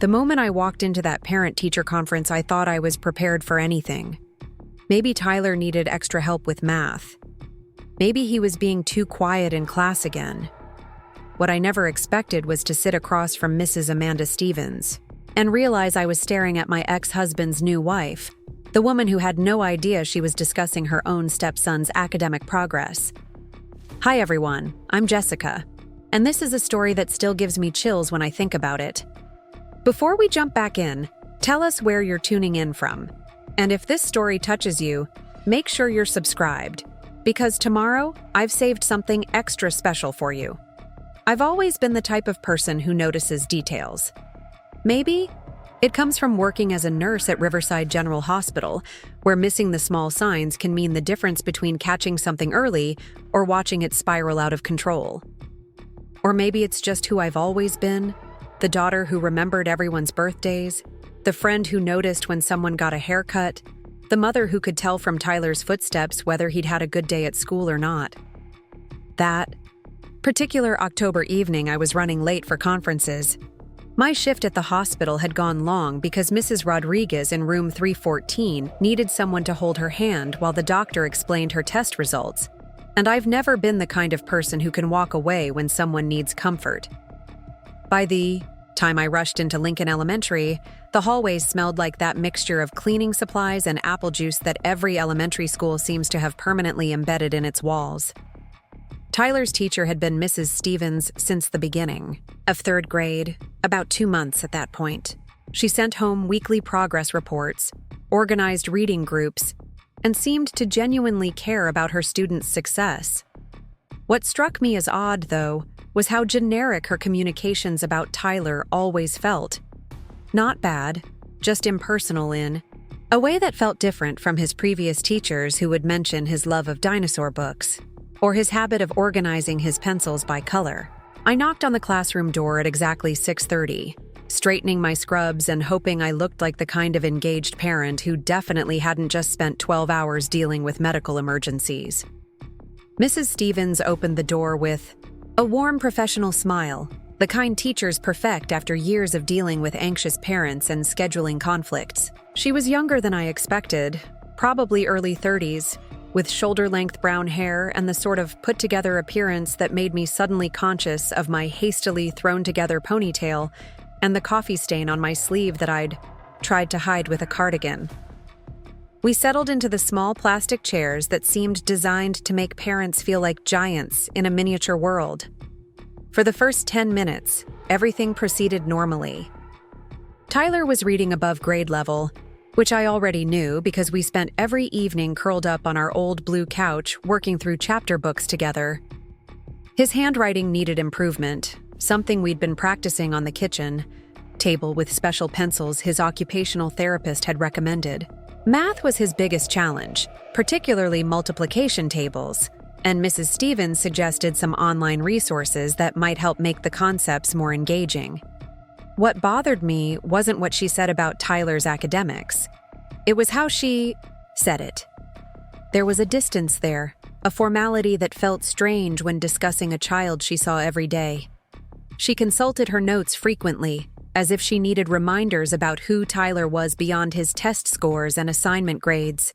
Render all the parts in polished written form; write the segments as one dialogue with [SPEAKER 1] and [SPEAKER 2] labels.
[SPEAKER 1] The moment I walked into that parent-teacher conference, I thought I was prepared for anything. Maybe Tyler needed extra help with math. Maybe he was being too quiet in class again. What I never expected was to sit across from Mrs. Amanda Stevens and realize I was staring at my ex-husband's new wife, the woman who had no idea she was discussing her own stepson's academic progress. Hi everyone, I'm Jessica, and this is a story that still gives me chills when I think about it. Before we jump back in, tell us where you're tuning in from. And if this story touches you, make sure you're subscribed, because tomorrow I've saved something extra special for you. I've always been the type of person who notices details. Maybe it comes from working as a nurse at Riverside General Hospital, where missing the small signs can mean the difference between catching something early or watching it spiral out of control. Or maybe it's just who I've always been, the daughter who remembered everyone's birthdays, the friend who noticed when someone got a haircut, the mother who could tell from Tyler's footsteps whether he'd had a good day at school or not. That particular October evening, I was running late for conferences. My shift at the hospital had gone long because Mrs. Rodriguez in room 314 needed someone to hold her hand while the doctor explained her test results, and I've never been the kind of person who can walk away when someone needs comfort. By the time I rushed into Lincoln Elementary, the hallways smelled like that mixture of cleaning supplies and apple juice that every elementary school seems to have permanently embedded in its walls. Tyler's teacher had been Mrs. Stevens since the beginning of third grade, about 2 months at that point. She sent home weekly progress reports, organized reading groups, and seemed to genuinely care about her students' success. What struck me as odd, though, was how generic her communications about Tyler always felt. Not bad, just impersonal in a way that felt different from his previous teachers who would mention his love of dinosaur books or his habit of organizing his pencils by color. I knocked on the classroom door at exactly 6:30, straightening my scrubs and hoping I looked like the kind of engaged parent who definitely hadn't just spent 12 hours dealing with medical emergencies. Mrs. Stevens opened the door with a warm professional smile, the kind teachers perfect after years of dealing with anxious parents and scheduling conflicts. She was younger than I expected, probably early 30s, with shoulder-length brown hair and the sort of put-together appearance that made me suddenly conscious of my hastily thrown-together ponytail and the coffee stain on my sleeve that I'd tried to hide with a cardigan. We settled into the small plastic chairs that seemed designed to make parents feel like giants in a miniature world. For the first 10 minutes, everything proceeded normally. Tyler was reading above grade level, which I already knew because we spent every evening curled up on our old blue couch working through chapter books together. His handwriting needed improvement, something we'd been practicing on the kitchen table with special pencils his occupational therapist had recommended. Math was his biggest challenge, particularly multiplication tables, and Mrs. Stevens suggested some online resources that might help make the concepts more engaging. What bothered me wasn't what she said about Tyler's academics. It was how she said it. There was a distance there, a formality that felt strange when discussing a child she saw every day. She consulted her notes frequently, as if she needed reminders about who Tyler was beyond his test scores and assignment grades.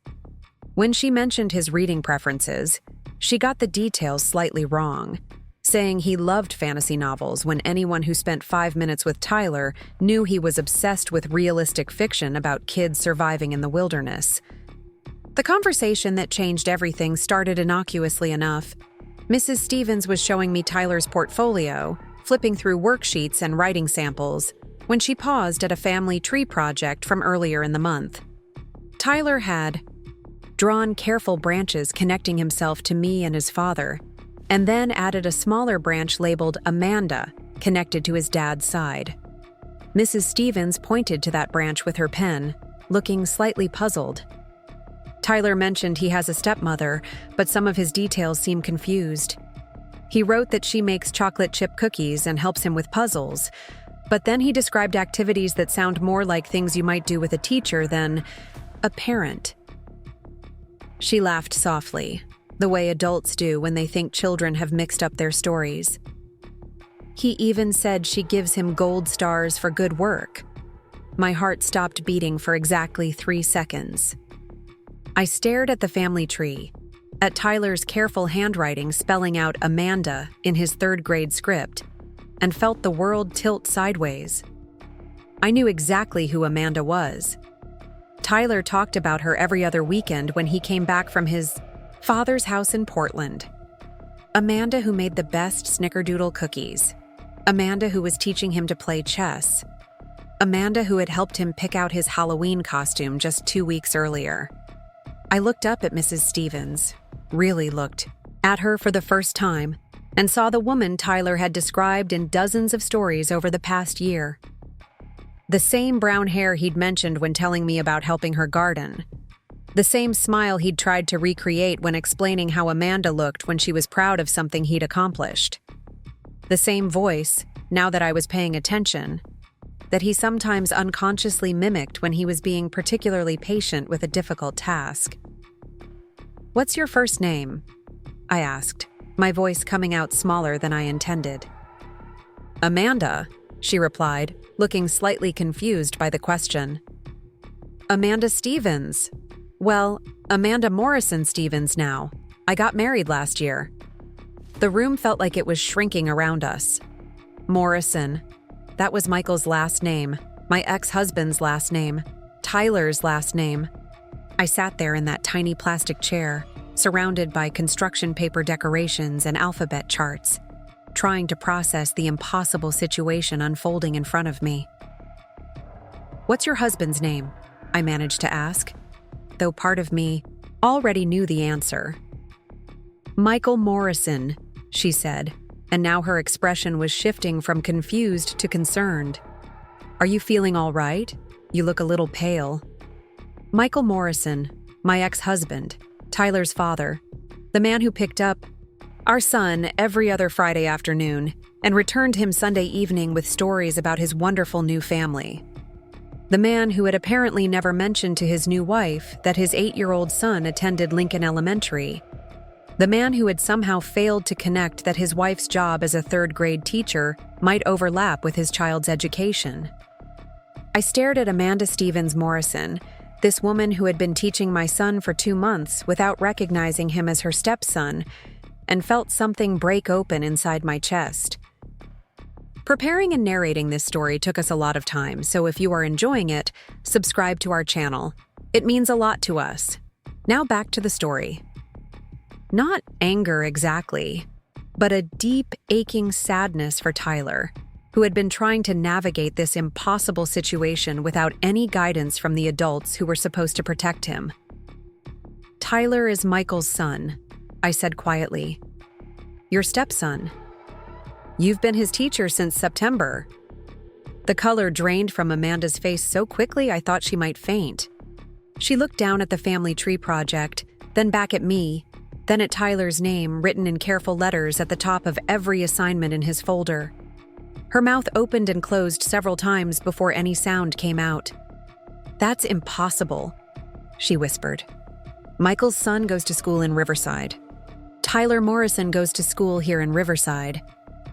[SPEAKER 1] When she mentioned his reading preferences, she got the details slightly wrong, saying he loved fantasy novels when anyone who spent 5 minutes with Tyler knew he was obsessed with realistic fiction about kids surviving in the wilderness. The conversation that changed everything started innocuously enough. Mrs. Stevens was showing me Tyler's portfolio, flipping through worksheets and writing samples, when she paused at a family tree project from earlier in the month. Tyler had drawn careful branches connecting himself to me and his father, and then added a smaller branch labeled Amanda, connected to his dad's side. Mrs. Stevens pointed to that branch with her pen, looking slightly puzzled. Tyler mentioned he has a stepmother, but some of his details seem confused. He wrote that she makes chocolate chip cookies and helps him with puzzles, but then he described activities that sound more like things you might do with a teacher than a parent. She laughed softly, the way adults do when they think children have mixed up their stories. He even said she gives him gold stars for good work, My heart stopped beating for exactly 3 seconds. I stared at the family tree, at Tyler's careful handwriting spelling out Amanda in his 3rd grade script, and felt the world tilt sideways. I knew exactly who Amanda was. Tyler talked about her every other weekend when he came back from his father's house in Portland. Amanda who made the best snickerdoodle cookies. Amanda who was teaching him to play chess. Amanda who had helped him pick out his Halloween costume just 2 weeks earlier. I looked up at Mrs. Stevens, really looked at her for the first time, and saw the woman Tyler had described in dozens of stories over the past year. The same brown hair he'd mentioned when telling me about helping her garden. The same smile he'd tried to recreate when explaining how Amanda looked when she was proud of something he'd accomplished. The same voice, now that I was paying attention, that he sometimes unconsciously mimicked when he was being particularly patient with a difficult task. "What's your first name?" I asked, my voice coming out smaller than I intended. "Amanda," she replied, looking slightly confused by the question. "Amanda Stevens. Well, Amanda Morrison Stevens now. I got married last year." The room felt like it was shrinking around us. Morrison. That was Michael's last name, my ex-husband's last name, Tyler's last name. I sat there in that tiny plastic chair, surrounded by construction paper decorations and alphabet charts, trying to process the impossible situation unfolding in front of me. "What's your husband's name?" I managed to ask, though part of me already knew the answer. "Michael Morrison," she said, and now her expression was shifting from confused to concerned. "Are you feeling all right? You look a little pale." "Michael Morrison, my ex-husband, Tyler's father, the man who picked up our son every other Friday afternoon and returned him Sunday evening with stories about his wonderful new family. The man who had apparently never mentioned to his new wife that his 8-year-old son attended Lincoln Elementary. The man who had somehow failed to connect that his wife's job as a 3rd grade teacher might overlap with his child's education. I stared at Amanda Stevens Morrison, this woman who had been teaching my son for 2 months without recognizing him as her stepson, and felt something break open inside my chest. Preparing and narrating this story took us a lot of time, so if you are enjoying it, subscribe to our channel. It means a lot to us. Now back to the story. Not anger exactly, but a deep, aching sadness for Tyler, who had been trying to navigate this impossible situation without any guidance from the adults who were supposed to protect him. "Tyler is Michael's son," I said quietly. "Your stepson. You've been his teacher since September." The color drained from Amanda's face so quickly I thought she might faint. She looked down at the family tree project, then back at me, then at Tyler's name written in careful letters at the top of every assignment in his folder. Her mouth opened and closed several times before any sound came out. "That's impossible," she whispered. "Michael's son goes to school in Riverside. Tyler Morrison goes to school here in Riverside.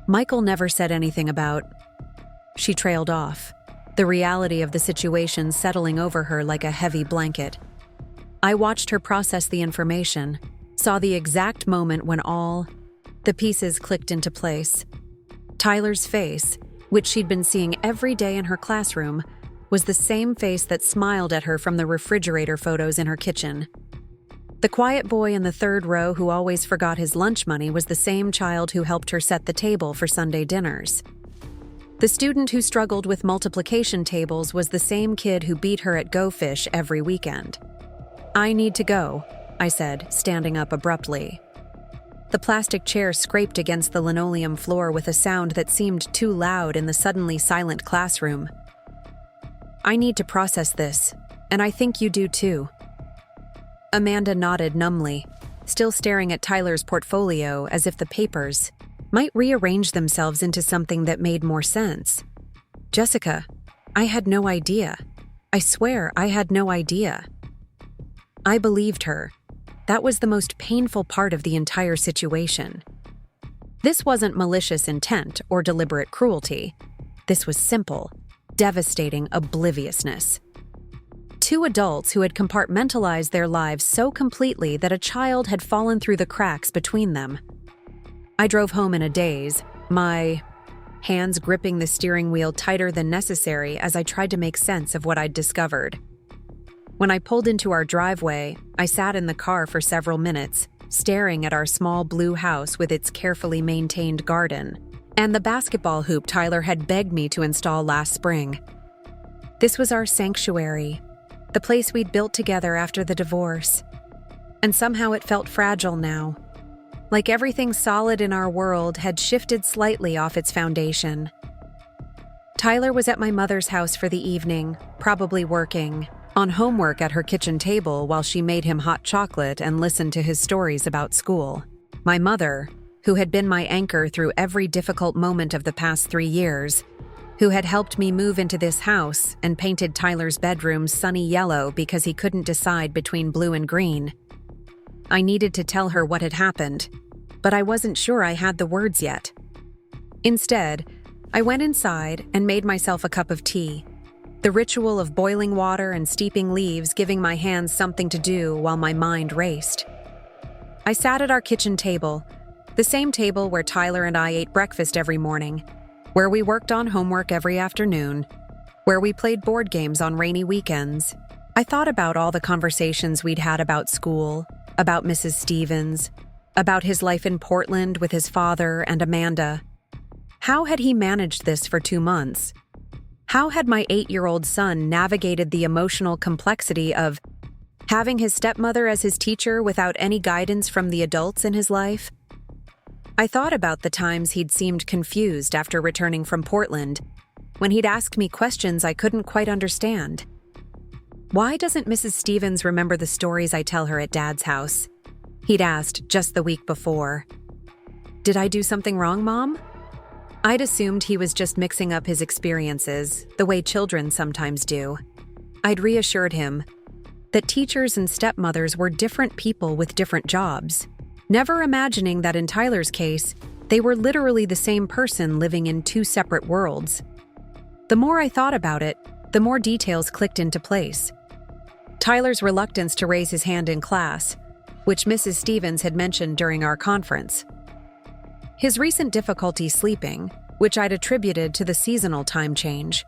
[SPEAKER 1] Michael never said anything about..." She trailed off, the reality of the situation settling over her like a heavy blanket. I watched her process the information, saw the exact moment when all the pieces clicked into place. Tyler's face, which she'd been seeing every day in her classroom, was the same face that smiled at her from the refrigerator photos in her kitchen. The quiet boy in the 3rd row who always forgot his lunch money was the same child who helped her set the table for Sunday dinners. The student who struggled with multiplication tables was the same kid who beat her at Go Fish every weekend. "I need to go," I said, standing up abruptly. The plastic chair scraped against the linoleum floor with a sound that seemed too loud in the suddenly silent classroom. "I need to process this, and I think you do too." Amanda nodded numbly, still staring at Tyler's portfolio as if the papers might rearrange themselves into something that made more sense. "Jessica, I had no idea. I swear I had no idea." I believed her. That was the most painful part of the entire situation. This wasn't malicious intent or deliberate cruelty. This was simple. devastating obliviousness. Two adults who had compartmentalized their lives so completely that a child had fallen through the cracks between them. I drove home in a daze, my hands gripping the steering wheel tighter than necessary as I tried to make sense of what I'd discovered. When I pulled into our driveway, I sat in the car for several minutes, staring at our small blue house with its carefully maintained garden, and the basketball hoop Tyler had begged me to install last spring. This was our sanctuary, the place we'd built together after the divorce. And somehow it felt fragile now, like everything solid in our world had shifted slightly off its foundation. Tyler was at my mother's house for the evening, probably working, on homework at her kitchen table while she made him hot chocolate and listened to his stories about school. My mother, who had been my anchor through every difficult moment of the past 3 years, who had helped me move into this house and painted Tyler's bedroom sunny yellow because he couldn't decide between blue and green. I needed to tell her what had happened, but I wasn't sure I had the words yet. Instead, I went inside and made myself a cup of tea, the ritual of boiling water and steeping leaves giving my hands something to do while my mind raced. I sat at our kitchen table, the same table where Tyler and I ate breakfast every morning, where we worked on homework every afternoon, where we played board games on rainy weekends. I thought about all the conversations we'd had about school, about Mrs. Stevens, about his life in Portland with his father and Amanda. How had he managed this for 2 months? How had my 8-year-old son navigated the emotional complexity of having his stepmother as his teacher without any guidance from the adults in his life? I thought about the times he'd seemed confused after returning from Portland, when he'd asked me questions I couldn't quite understand. Why doesn't Mrs. Stevens remember the stories I tell her at Dad's house? He'd asked just the week before. Did I do something wrong, Mom? I'd assumed he was just mixing up his experiences, the way children sometimes do. I'd reassured him that teachers and stepmothers were different people with different jobs, never imagining that in Tyler's case, they were literally the same person living in 2 separate worlds. The more I thought about it, the more details clicked into place. Tyler's reluctance to raise his hand in class, which Mrs. Stevens had mentioned during our conference. His recent difficulty sleeping, which I'd attributed to the seasonal time change.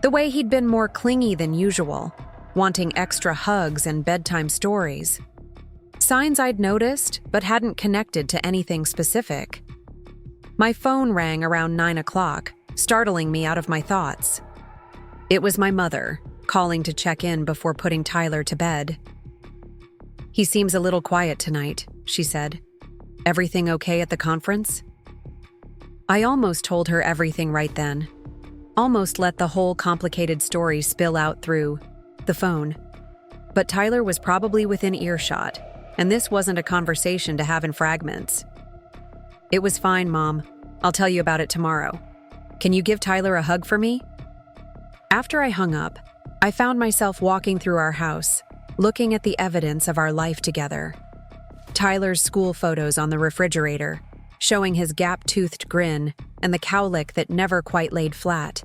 [SPEAKER 1] The way he'd been more clingy than usual, wanting extra hugs and bedtime stories. Signs I'd noticed, but hadn't connected to anything specific. My phone rang around 9 o'clock, startling me out of my thoughts. It was my mother, calling to check in before putting Tyler to bed. "He seems a little quiet tonight," she said. "Everything okay at the conference?" I almost told her everything right then. Almost let the whole complicated story spill out through the phone. But Tyler was probably within earshot, and this wasn't a conversation to have in fragments. "It was fine, Mom. I'll tell you about it tomorrow. Can you give Tyler a hug for me?" After I hung up, I found myself walking through our house, looking at the evidence of our life together. Tyler's school photos on the refrigerator, showing his gap-toothed grin and the cowlick that never quite laid flat.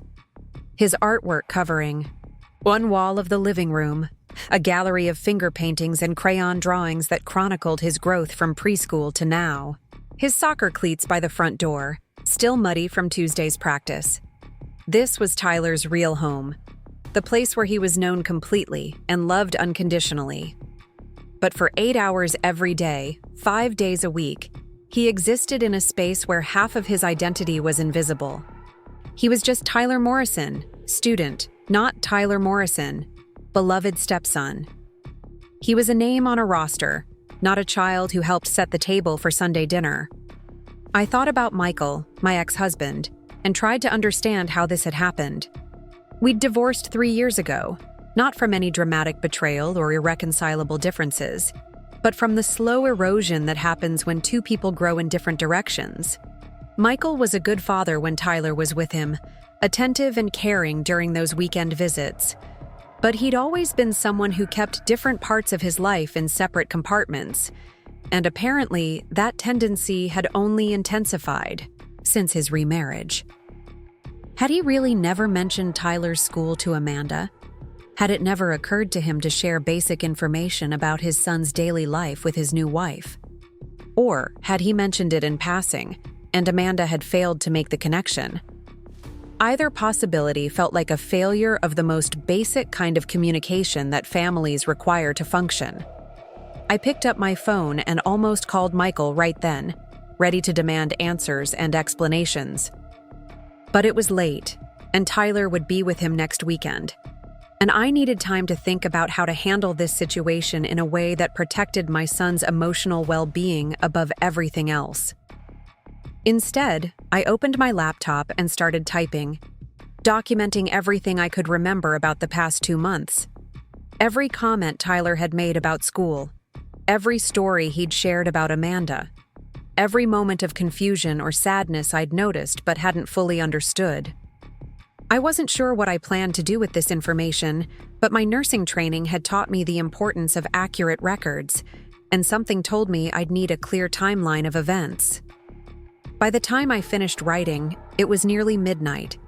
[SPEAKER 1] His artwork covering one wall of the living room, a gallery of finger paintings and crayon drawings that chronicled his growth from preschool to now. His soccer cleats by the front door, still muddy from Tuesday's practice. This was Tyler's real home, the place where he was known completely and loved unconditionally. But for 8 hours every day, 5 days a week, he existed in a space where half of his identity was invisible. He was just Tyler Morrison, student, not Tyler Morrison, beloved stepson. He was a name on a roster, not a child who helped set the table for Sunday dinner. I thought about Michael, my ex-husband, and tried to understand how this had happened. We'd divorced 3 years ago, not from any dramatic betrayal or irreconcilable differences, but from the slow erosion that happens when 2 people grow in different directions. Michael was a good father when Tyler was with him, attentive and caring during those weekend visits. But he'd always been someone who kept different parts of his life in separate compartments, and apparently that tendency had only intensified since his remarriage. Had he really never mentioned Tyler's school to Amanda? Had it never occurred to him to share basic information about his son's daily life with his new wife? Or had he mentioned it in passing, and Amanda had failed to make the connection? Either possibility felt like a failure of the most basic kind of communication that families require to function. I picked up my phone and almost called Michael right then, ready to demand answers and explanations. But it was late, and Tyler would be with him next weekend. And I needed time to think about how to handle this situation in a way that protected my son's emotional well-being above everything else. Instead, I opened my laptop and started typing, documenting everything I could remember about the past 2 months. Every comment Tyler had made about school, every story he'd shared about Amanda, every moment of confusion or sadness I'd noticed but hadn't fully understood. I wasn't sure what I planned to do with this information, but my nursing training had taught me the importance of accurate records, and something told me I'd need a clear timeline of events. By the time I finished writing, it was nearly midnight,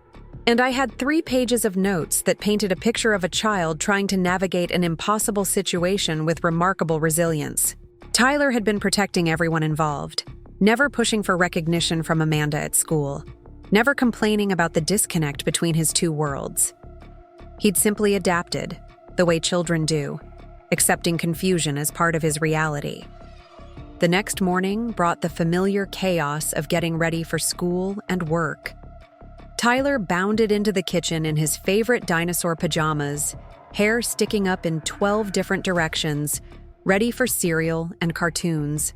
[SPEAKER 1] and I had 3 pages of notes that painted a picture of a child trying to navigate an impossible situation with remarkable resilience. Tyler had been protecting everyone involved, never pushing for recognition from Amanda at school, never complaining about the disconnect between his 2 worlds. He'd simply adapted, the way children do, accepting confusion as part of his reality. The next morning brought the familiar chaos of getting ready for school and work. Tyler bounded into the kitchen in his favorite dinosaur pajamas, hair sticking up in 12 different directions, ready for cereal and cartoons.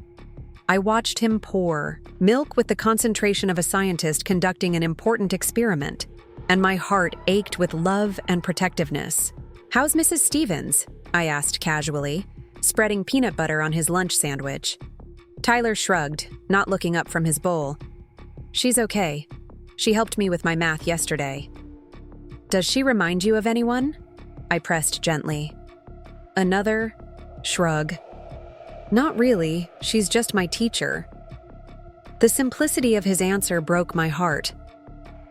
[SPEAKER 1] I watched him pour milk with the concentration of a scientist conducting an important experiment, and my heart ached with love and protectiveness. "How's Mrs. Stevens?" I asked casually, spreading peanut butter on his lunch sandwich. Tyler shrugged, not looking up from his bowl. "She's okay. She helped me with my math yesterday." "Does she remind you of anyone?" I pressed gently. Another shrug. "Not really, she's just my teacher." The simplicity of his answer broke my heart.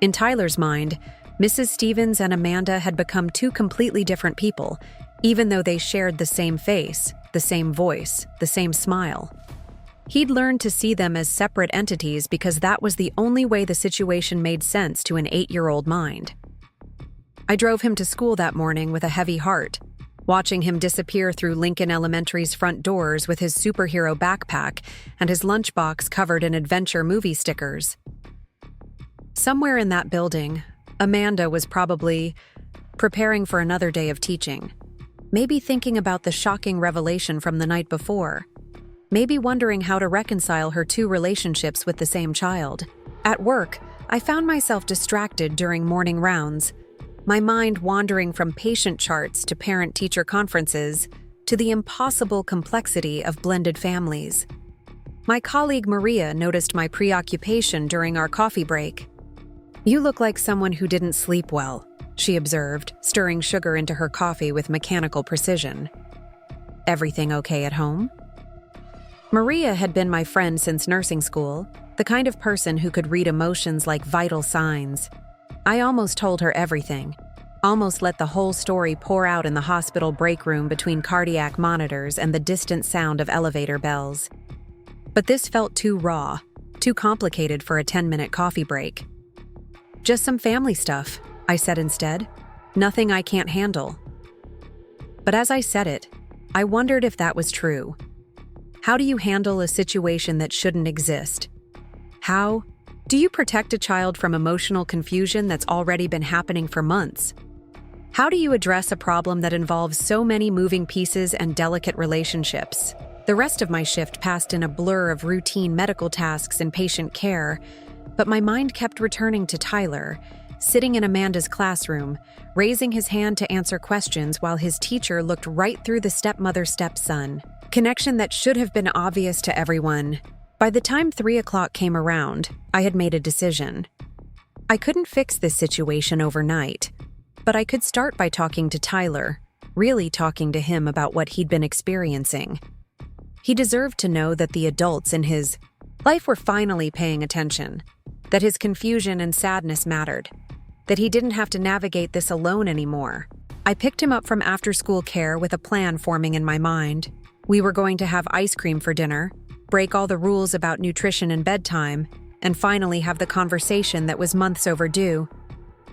[SPEAKER 1] In Tyler's mind, Mrs. Stevens and Amanda had become 2 completely different people, even though they shared the same face, the same voice, the same smile. He'd learned to see them as separate entities because that was the only way the situation made sense to an 8-year-old mind. I drove him to school that morning with a heavy heart, watching him disappear through Lincoln Elementary's front doors with his superhero backpack and his lunchbox covered in adventure movie stickers. Somewhere in that building, Amanda was probably preparing for another day of teaching, maybe thinking about the shocking revelation from the night before, maybe wondering how to reconcile her 2 relationships with the same child. At work, I found myself distracted during morning rounds, my mind wandering from patient charts to parent-teacher conferences to the impossible complexity of blended families. My colleague Maria noticed my preoccupation during our coffee break. "You look like someone who didn't sleep well," she observed, stirring sugar into her coffee with mechanical precision. "Everything okay at home?" Maria had been my friend since nursing school, the kind of person who could read emotions like vital signs. I almost told her everything, almost let the whole story pour out in the hospital break room between cardiac monitors and the distant sound of elevator bells. But this felt too raw, too complicated for a 10-minute coffee break. "Just some family stuff," I said instead. "Nothing I can't handle." But as I said it, I wondered if that was true. How do you handle a situation that shouldn't exist? How do you protect a child from emotional confusion that's already been happening for months? How do you address a problem that involves so many moving pieces and delicate relationships? The rest of my shift passed in a blur of routine medical tasks and patient care, but my mind kept returning to Tyler, sitting in Amanda's classroom, raising his hand to answer questions while his teacher looked right through the stepmother-stepson. Connection that should have been obvious to everyone. By the time 3 o'clock came around, I had made a decision. I couldn't fix this situation overnight, but I could start by talking to Tyler, really talking to him about what he'd been experiencing. He deserved to know that the adults in his life were finally paying attention, that his confusion and sadness mattered. that he didn't have to navigate this alone anymore. I picked him up from after-school care with a plan forming in my mind. We were going to have ice cream for dinner, break all the rules about nutrition and bedtime, and finally have the conversation that was months overdue.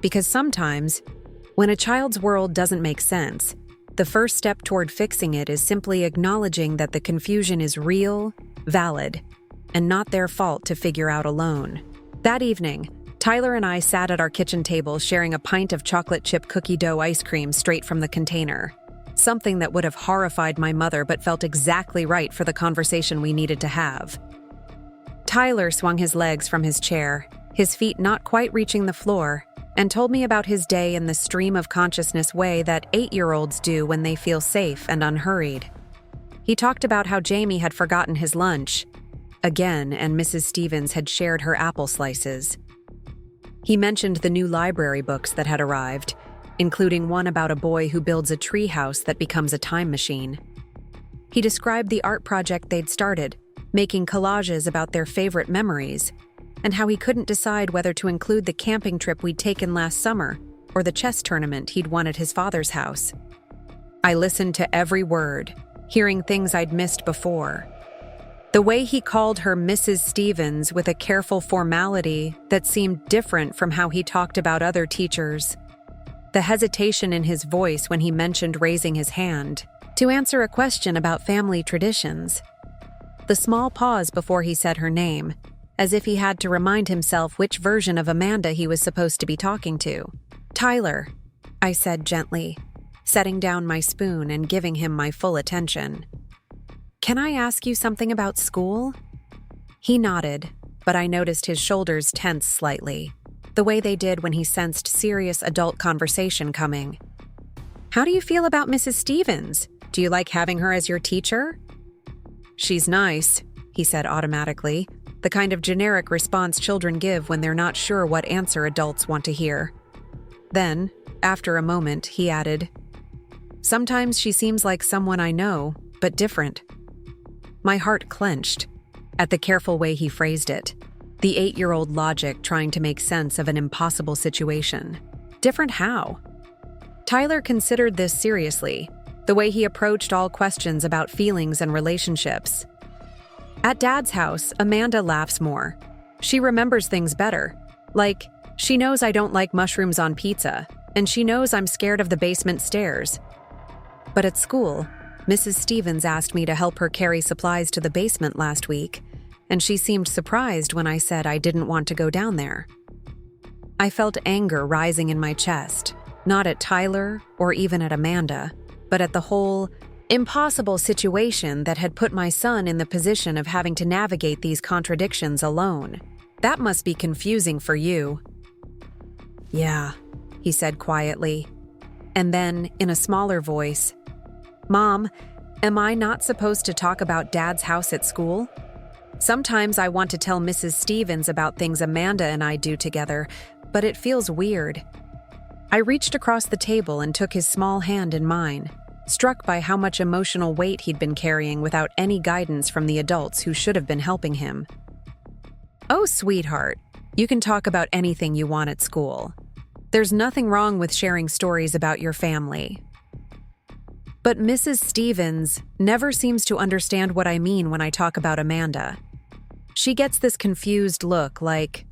[SPEAKER 1] Because sometimes, when a child's world doesn't make sense, the first step toward fixing it is simply acknowledging that the confusion is real, valid, and not their fault to figure out alone. That evening, Tyler and I sat at our kitchen table sharing a pint of chocolate chip cookie dough ice cream straight from the container. Something that would have horrified my mother but felt exactly right for the conversation we needed to have. Tyler swung his legs from his chair, his feet not quite reaching the floor, and told me about his day in the stream of consciousness way that 8-year-olds do when they feel safe and unhurried. He talked about how Jamie had forgotten his lunch again, and Mrs. Stevens had shared her apple slices. He mentioned the new library books that had arrived, including one about a boy who builds a tree house that becomes a time machine. He described the art project they'd started, making collages about their favorite memories, and how he couldn't decide whether to include the camping trip we'd taken last summer or the chess tournament he'd won at his father's house. I listened to every word, hearing things I'd missed before. The way he called her Mrs. Stevens with a careful formality that seemed different from how he talked about other teachers. The hesitation in his voice when he mentioned raising his hand to answer a question about family traditions. The small pause before he said her name, as if he had to remind himself which version of Amanda he was supposed to be talking to. "Tyler," I said gently, setting down my spoon and giving him my full attention. "Can I ask you something about school?" He nodded, but I noticed his shoulders tense slightly, the way they did when he sensed serious adult conversation coming. "How do you feel about Mrs. Stevens? Do you like having her as your teacher?" "She's nice," he said automatically, the kind of generic response children give when they're not sure what answer adults want to hear. Then, after a moment, he added, "Sometimes she seems like someone I know, but different." My heart clenched at the careful way he phrased it, the 8-year-old logic trying to make sense of an impossible situation. Different how? Tyler considered this seriously, the way he approached all questions about feelings and relationships. At Dad's house, Amanda laughs more. She remembers things better. Like, she knows I don't like mushrooms on pizza, and she knows I'm scared of the basement stairs. But at school, Mrs. Stevens asked me to help her carry supplies to the basement last week, and she seemed surprised when I said I didn't want to go down there. I felt anger rising in my chest, not at Tyler or even at Amanda, but at the whole impossible situation that had put my son in the position of having to navigate these contradictions alone. "That must be confusing for you." "Yeah," he said quietly. And then, in a smaller voice, "Mom, am I not supposed to talk about Dad's house at school? Sometimes I want to tell Mrs. Stevens about things Amanda and I do together, but it feels weird." I reached across the table and took his small hand in mine, struck by how much emotional weight he'd been carrying without any guidance from the adults who should have been helping him. "Oh, sweetheart, you can talk about anything you want at school. There's nothing wrong with sharing stories about your family." But Mrs. Stevens never seems to understand what I mean when I talk about Amanda. She gets this confused look like,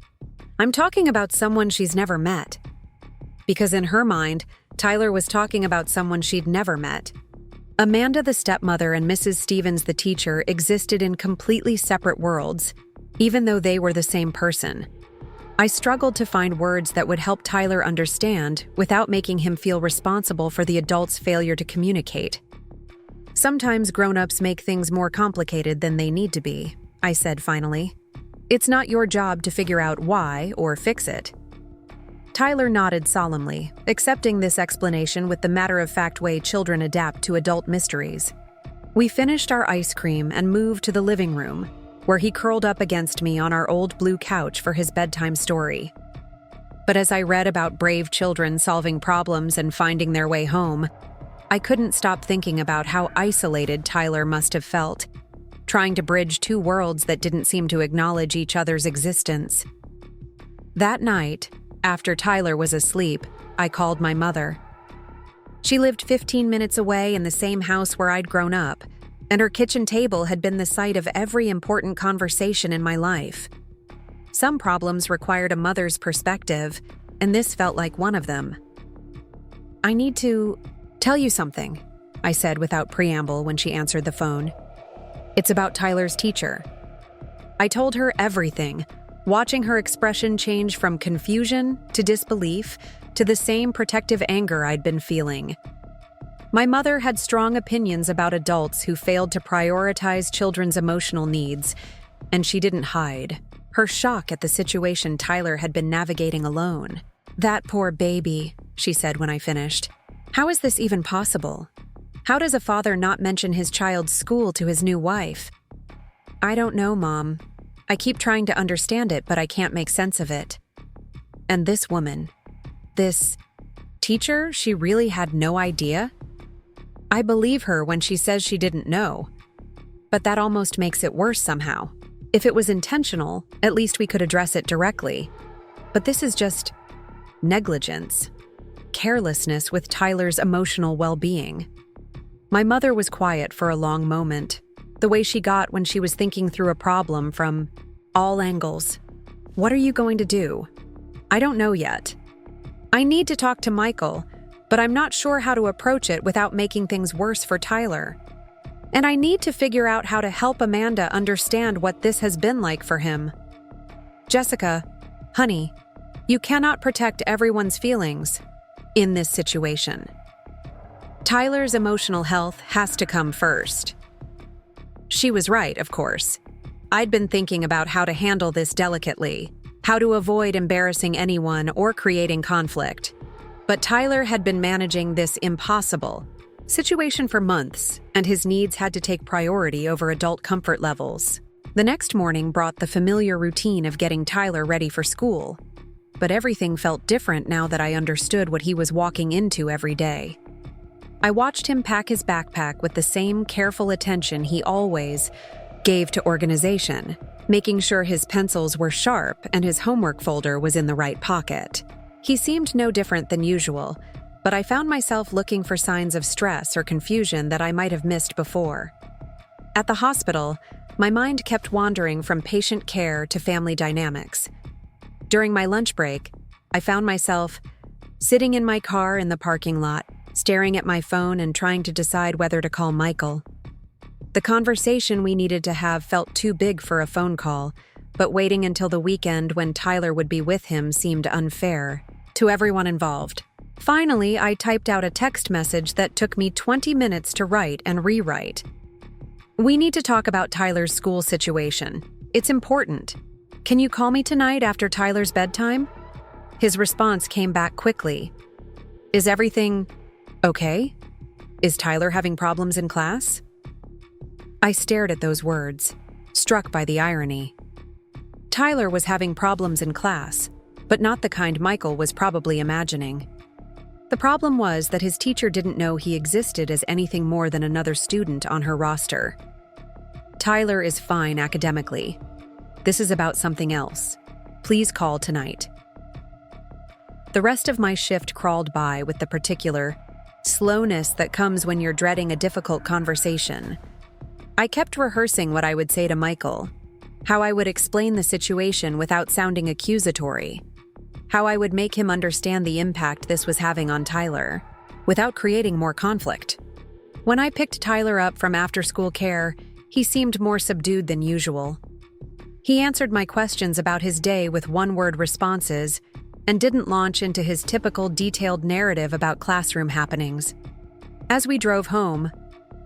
[SPEAKER 1] I'm talking about someone she's never met. Because in her mind, Tyler was talking about someone she'd never met. Amanda the stepmother and Mrs. Stevens the teacher existed in completely separate worlds, even though they were the same person. I struggled to find words that would help Tyler understand without making him feel responsible for the adult's failure to communicate. "Sometimes grown-ups make things more complicated than they need to be," I said finally. "It's not your job to figure out why or fix it." Tyler nodded solemnly, accepting this explanation with the matter-of-fact way children adapt to adult mysteries. We finished our ice cream and moved to the living room, where he curled up against me on our old blue couch for his bedtime story. But as I read about brave children solving problems and finding their way home, I couldn't stop thinking about how isolated Tyler must have felt, trying to bridge two worlds that didn't seem to acknowledge each other's existence. That night, After Tyler was asleep, I called my mother. She lived 15 minutes away in the same house where I'd grown up, and her kitchen table had been the site of every important conversation in my life. Some problems required a mother's perspective, and this felt like one of them. "I need to tell you something," I said without preamble when she answered the phone. "It's about Tyler's teacher." I told her everything, watching her expression change from confusion to disbelief to the same protective anger I'd been feeling. My mother had strong opinions about adults who failed to prioritize children's emotional needs, and she didn't hide her shock at the situation Tyler had been navigating alone. "That poor baby," she said when I finished. "How is this even possible? How does a father not mention his child's school to his new wife?" "I don't know, Mom. I keep trying to understand it, but I can't make sense of it." And this woman, this teacher, she really had no idea? I believe her when she says she didn't know, but that almost makes it worse somehow. If it was intentional, at least we could address it directly. But this is just negligence, carelessness with Tyler's emotional well-being. My mother was quiet for a long moment, the way she got when she was thinking through a problem from all angles. "What are you going to do?" "I don't know yet. I need to talk to Michael, but I'm not sure how to approach it without making things worse for Tyler. And I need to figure out how to help Amanda understand what this has been like for him." "Jessica, honey, you cannot protect everyone's feelings in this situation. Tyler's emotional health has to come first." She was right, of course. I'd been thinking about how to handle this delicately, how to avoid embarrassing anyone or creating conflict. But Tyler had been managing this impossible situation for months, and his needs had to take priority over adult comfort levels. The next morning brought the familiar routine of getting Tyler ready for school. But everything felt different now that I understood what he was walking into every day. I watched him pack his backpack with the same careful attention he always gave to organization, making sure his pencils were sharp and his homework folder was in the right pocket. He seemed no different than usual, but I found myself looking for signs of stress or confusion that I might have missed before. At the hospital, my mind kept wandering from patient care to family dynamics. During my lunch break, I found myself sitting in my car in the parking lot, staring at my phone and trying to decide whether to call Michael. The conversation we needed to have felt too big for a phone call, but waiting until the weekend when Tyler would be with him seemed unfair to everyone involved. Finally, I typed out a text message that took me 20 minutes to write and rewrite. "We need to talk about Tyler's school situation. It's important. Can you call me tonight after Tyler's bedtime?" His response came back quickly. "Is everything okay? Is Tyler having problems in class?" I stared at those words, struck by the irony. Tyler was having problems in class, but not the kind Michael was probably imagining. The problem was that his teacher didn't know he existed as anything more than another student on her roster. "Tyler is fine academically. This is about something else. Please call tonight." The rest of my shift crawled by with the particular slowness that comes when you're dreading a difficult conversation. I kept rehearsing what I would say to Michael, how I would explain the situation without sounding accusatory, how I would make him understand the impact this was having on Tyler, without creating more conflict. When I picked Tyler up from after-school care, he seemed more subdued than usual. He answered my questions about his day with one-word responses and didn't launch into his typical detailed narrative about classroom happenings. As we drove home,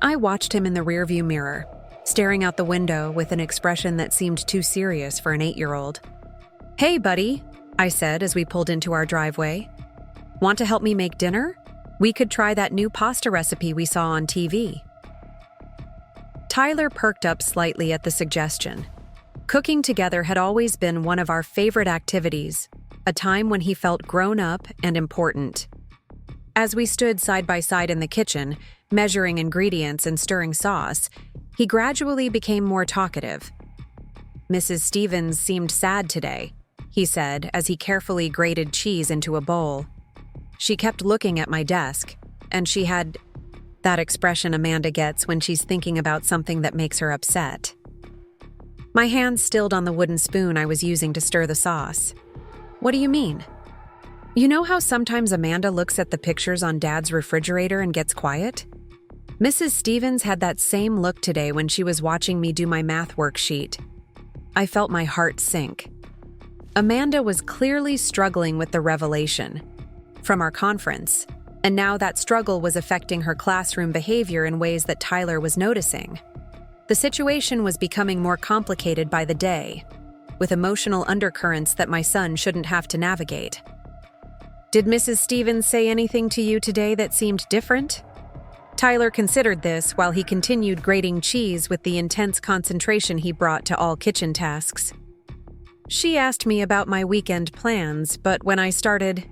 [SPEAKER 1] I watched him in the rearview mirror, staring out the window with an expression that seemed too serious for an 8-year-old. "Hey, buddy," I said as we pulled into our driveway. "Want to help me make dinner? We could try that new pasta recipe we saw on TV." Tyler perked up slightly at the suggestion. Cooking together had always been one of our favorite activities, a time when he felt grown up and important. As we stood side by side in the kitchen, measuring ingredients and stirring sauce, he gradually became more talkative. "Mrs. Stevens seemed sad today. he said as he carefully grated cheese into a bowl. She kept looking at my desk, and she had that expression Amanda gets when she's thinking about something that makes her upset. My hand stilled on the wooden spoon I was using to stir the sauce. What do you mean? You know how sometimes Amanda looks at the pictures on Dad's refrigerator and gets quiet? Mrs. Stevens had that same look today when she was watching me do my math worksheet. I felt my heart sink. Amanda was clearly struggling with the revelation from our conference, and now that struggle was affecting her classroom behavior in ways that Tyler was noticing. The situation was becoming more complicated by the day, with emotional undercurrents that my son shouldn't have to navigate. Did Mrs. Stevens say anything to you today that seemed different? Tyler considered this while he continued grating cheese with the intense concentration he brought to all kitchen tasks. She asked me about my weekend plans, but when I started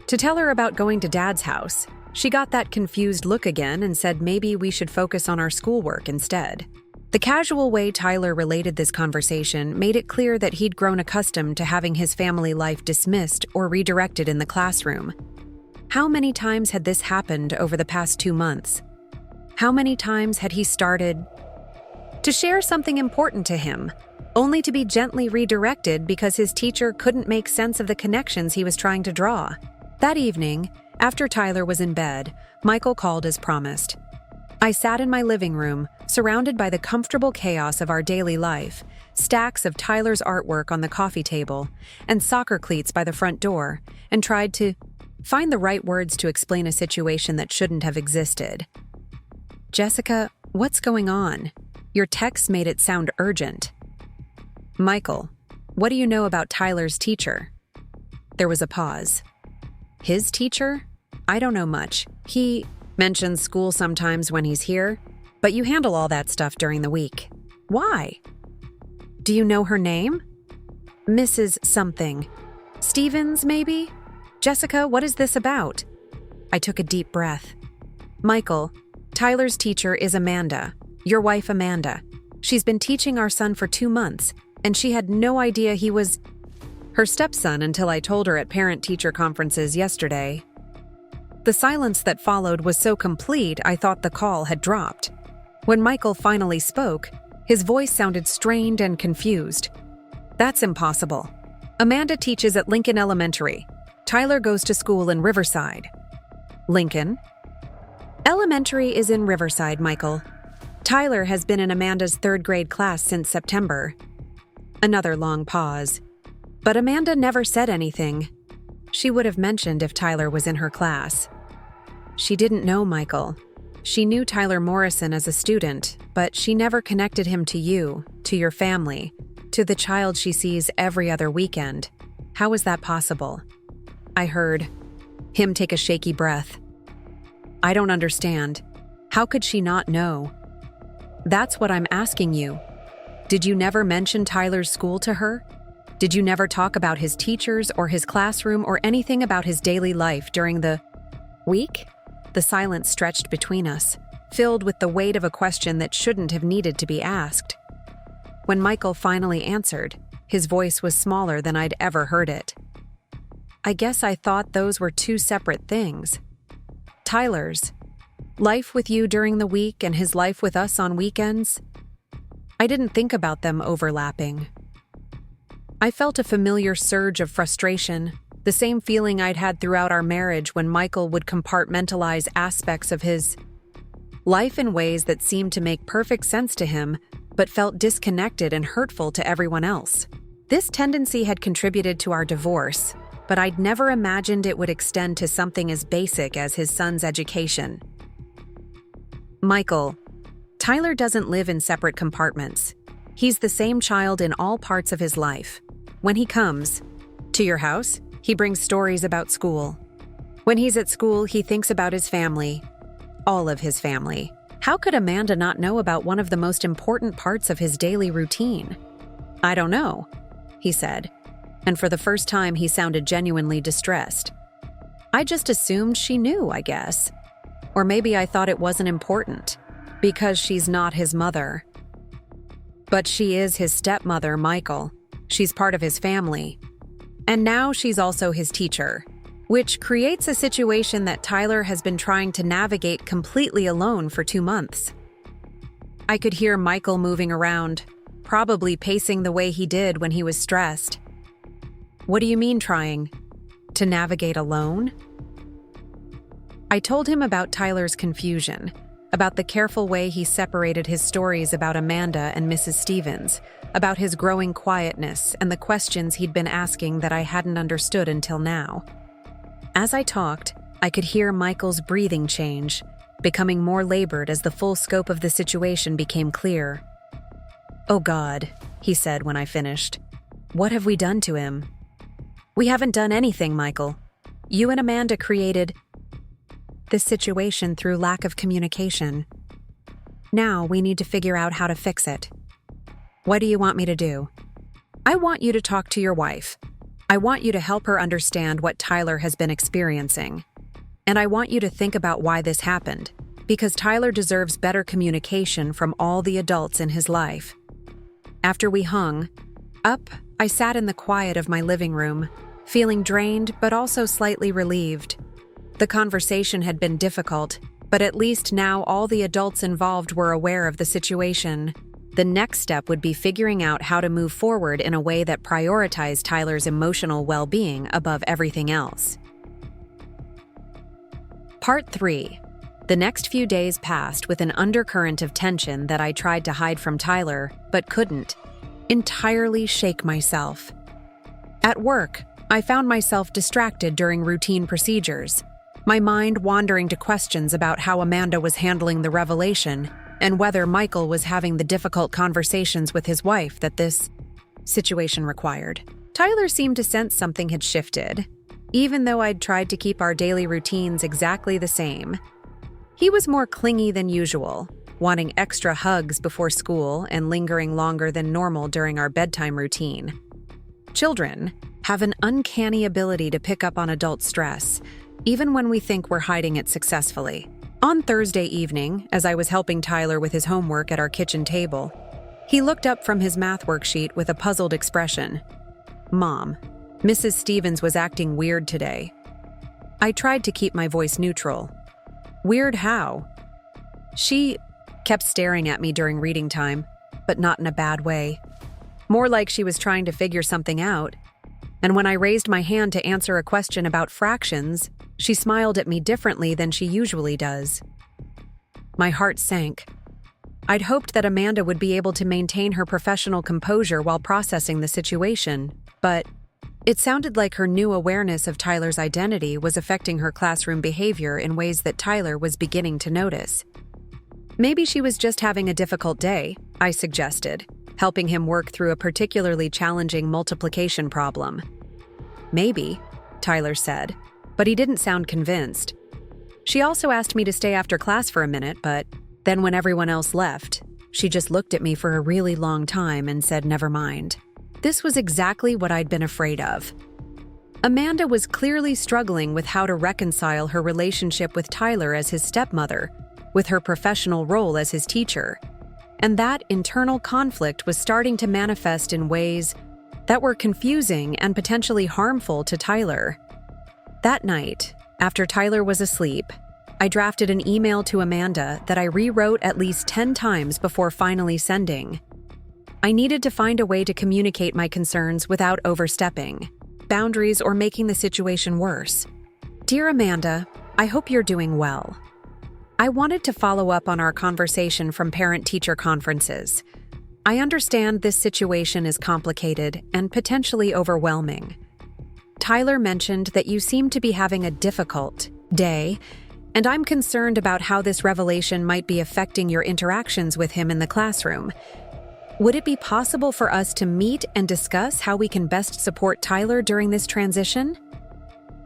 [SPEAKER 1] to tell her about going to Dad's house, she got that confused look again and said maybe we should focus on our schoolwork instead. The casual way Tyler related this conversation made it clear that he'd grown accustomed to having his family life dismissed or redirected in the classroom. How many times had this happened over the past 2 months? How many times had he started to share something important to him, only to be gently redirected because his teacher couldn't make sense of the connections he was trying to draw? That evening, after Tyler was in bed, Michael called as promised. I sat in my living room, surrounded by the comfortable chaos of our daily life, stacks of Tyler's artwork on the coffee table, and soccer cleats by the front door, and tried to find the right words to explain a situation that shouldn't have existed. Jessica, what's going on? Your text made it sound urgent. Michael, what do you know about Tyler's teacher? There was a pause. His teacher? I don't know much. He mentions school sometimes when he's here, but you handle all that stuff during the week. Why? Do you know her name? Mrs. something. Stevens, maybe? Jessica, what is this about? I took a deep breath. Michael, Tyler's teacher is Amanda, your wife Amanda. She's been teaching our son for 2 months, and she had no idea he was her stepson until I told her at parent-teacher conferences yesterday. The silence that followed was so complete I thought the call had dropped. When Michael finally spoke, his voice sounded strained and confused. That's impossible. Amanda teaches at Lincoln Elementary. Tyler goes to school in Riverside. Lincoln? Elementary is in Riverside, Michael. Tyler has been in Amanda's 3rd grade class since September. Another long pause. But Amanda never said anything. She would have mentioned if Tyler was in her class. She didn't know Michael. She knew Tyler Morrison as a student, but she never connected him to you, to your family, to the child she sees every other weekend. How was that possible? I heard him take a shaky breath. I don't understand. How could she not know? That's what I'm asking you. Did you never mention Tyler's school to her? Did you never talk about his teachers or his classroom or anything about his daily life during the week? The silence stretched between us, filled with the weight of a question that shouldn't have needed to be asked. When Michael finally answered, his voice was smaller than I'd ever heard it. I guess I thought those were 2 separate things. Tyler's life with you during the week and his life with us on weekends. I didn't think about them overlapping. I felt a familiar surge of frustration, the same feeling I'd had throughout our marriage when Michael would compartmentalize aspects of his life in ways that seemed to make perfect sense to him, but felt disconnected and hurtful to everyone else. This tendency had contributed to our divorce, but I'd never imagined it would extend to something as basic as his son's education. Michael, Tyler doesn't live in separate compartments. He's the same child in all parts of his life. When he comes to your house, he brings stories about school. When he's at school, he thinks about his family, all of his family. How could Amanda not know about one of the most important parts of his daily routine? I don't know, he said, and for the first time he sounded genuinely distressed. I just assumed she knew, I guess. Or maybe I thought it wasn't important, because she's not his mother. But she is his stepmother, Michael. She's part of his family. And now she's also his teacher, which creates a situation that Tyler has been trying to navigate completely alone for 2 months. I could hear Michael moving around, probably pacing the way he did when he was stressed. What do you mean trying? To navigate alone? I told him about Tyler's confusion, about the careful way he separated his stories about Amanda and Mrs. Stevens, about his growing quietness and the questions he'd been asking that I hadn't understood until now. As I talked, I could hear Michael's breathing change, becoming more labored as the full scope of the situation became clear. "Oh God," he said when I finished. "What have we done to him?" "We haven't done anything, Michael. You and Amanda created this situation through lack of communication. Now we need to figure out how to fix it." "What do you want me to do?" "I want you to talk to your wife. I want you to help her understand what Tyler has been experiencing. And I want you to think about why this happened, because Tyler deserves better communication from all the adults in his life." After we hung up, I sat in the quiet of my living room, feeling drained but also slightly relieved. The conversation had been difficult, but at least now all the adults involved were aware of the situation. The next step would be figuring out how to move forward in a way that prioritized Tyler's emotional well-being above everything else. Part 3. The next few days passed with an undercurrent of tension that I tried to hide from Tyler, but couldn't entirely shake myself. At work, I found myself distracted during routine procedures, my mind wandering to questions about how Amanda was handling the revelation and whether Michael was having the difficult conversations with his wife that this situation required. Tyler seemed to sense something had shifted, even though I'd tried to keep our daily routines exactly the same. He was more clingy than usual, wanting extra hugs before school and lingering longer than normal during our bedtime routine. Children have an uncanny ability to pick up on adult stress, even when we think we're hiding it successfully. On Thursday evening, as I was helping Tyler with his homework at our kitchen table, he looked up from his math worksheet with a puzzled expression. "Mom, Mrs. Stevens was acting weird today." I tried to keep my voice neutral. "Weird how?" "She kept staring at me during reading time, but not in a bad way. More like she was trying to figure something out. And when I raised my hand to answer a question about fractions, she smiled at me differently than she usually does." My heart sank. I'd hoped that Amanda would be able to maintain her professional composure while processing the situation, but it sounded like her new awareness of Tyler's identity was affecting her classroom behavior in ways that Tyler was beginning to notice. "Maybe she was just having a difficult day," I suggested, helping him work through a particularly challenging multiplication problem. "Maybe," Tyler said, but he didn't sound convinced. "She also asked me to stay after class for a minute, but then when everyone else left, she just looked at me for a really long time and said never mind." This was exactly what I'd been afraid of. Amanda was clearly struggling with how to reconcile her relationship with Tyler as his stepmother, with her professional role as his teacher. And that internal conflict was starting to manifest in ways that were confusing and potentially harmful to Tyler. That night, after Tyler was asleep, I drafted an email to Amanda that I rewrote at least 10 times before finally sending. I needed to find a way to communicate my concerns without overstepping boundaries or making the situation worse. "Dear Amanda, I hope you're doing well. I wanted to follow up on our conversation from parent-teacher conferences. I understand this situation is complicated and potentially overwhelming. Tyler mentioned that you seem to be having a difficult day, and I'm concerned about how this revelation might be affecting your interactions with him in the classroom. Would it be possible for us to meet and discuss how we can best support Tyler during this transition?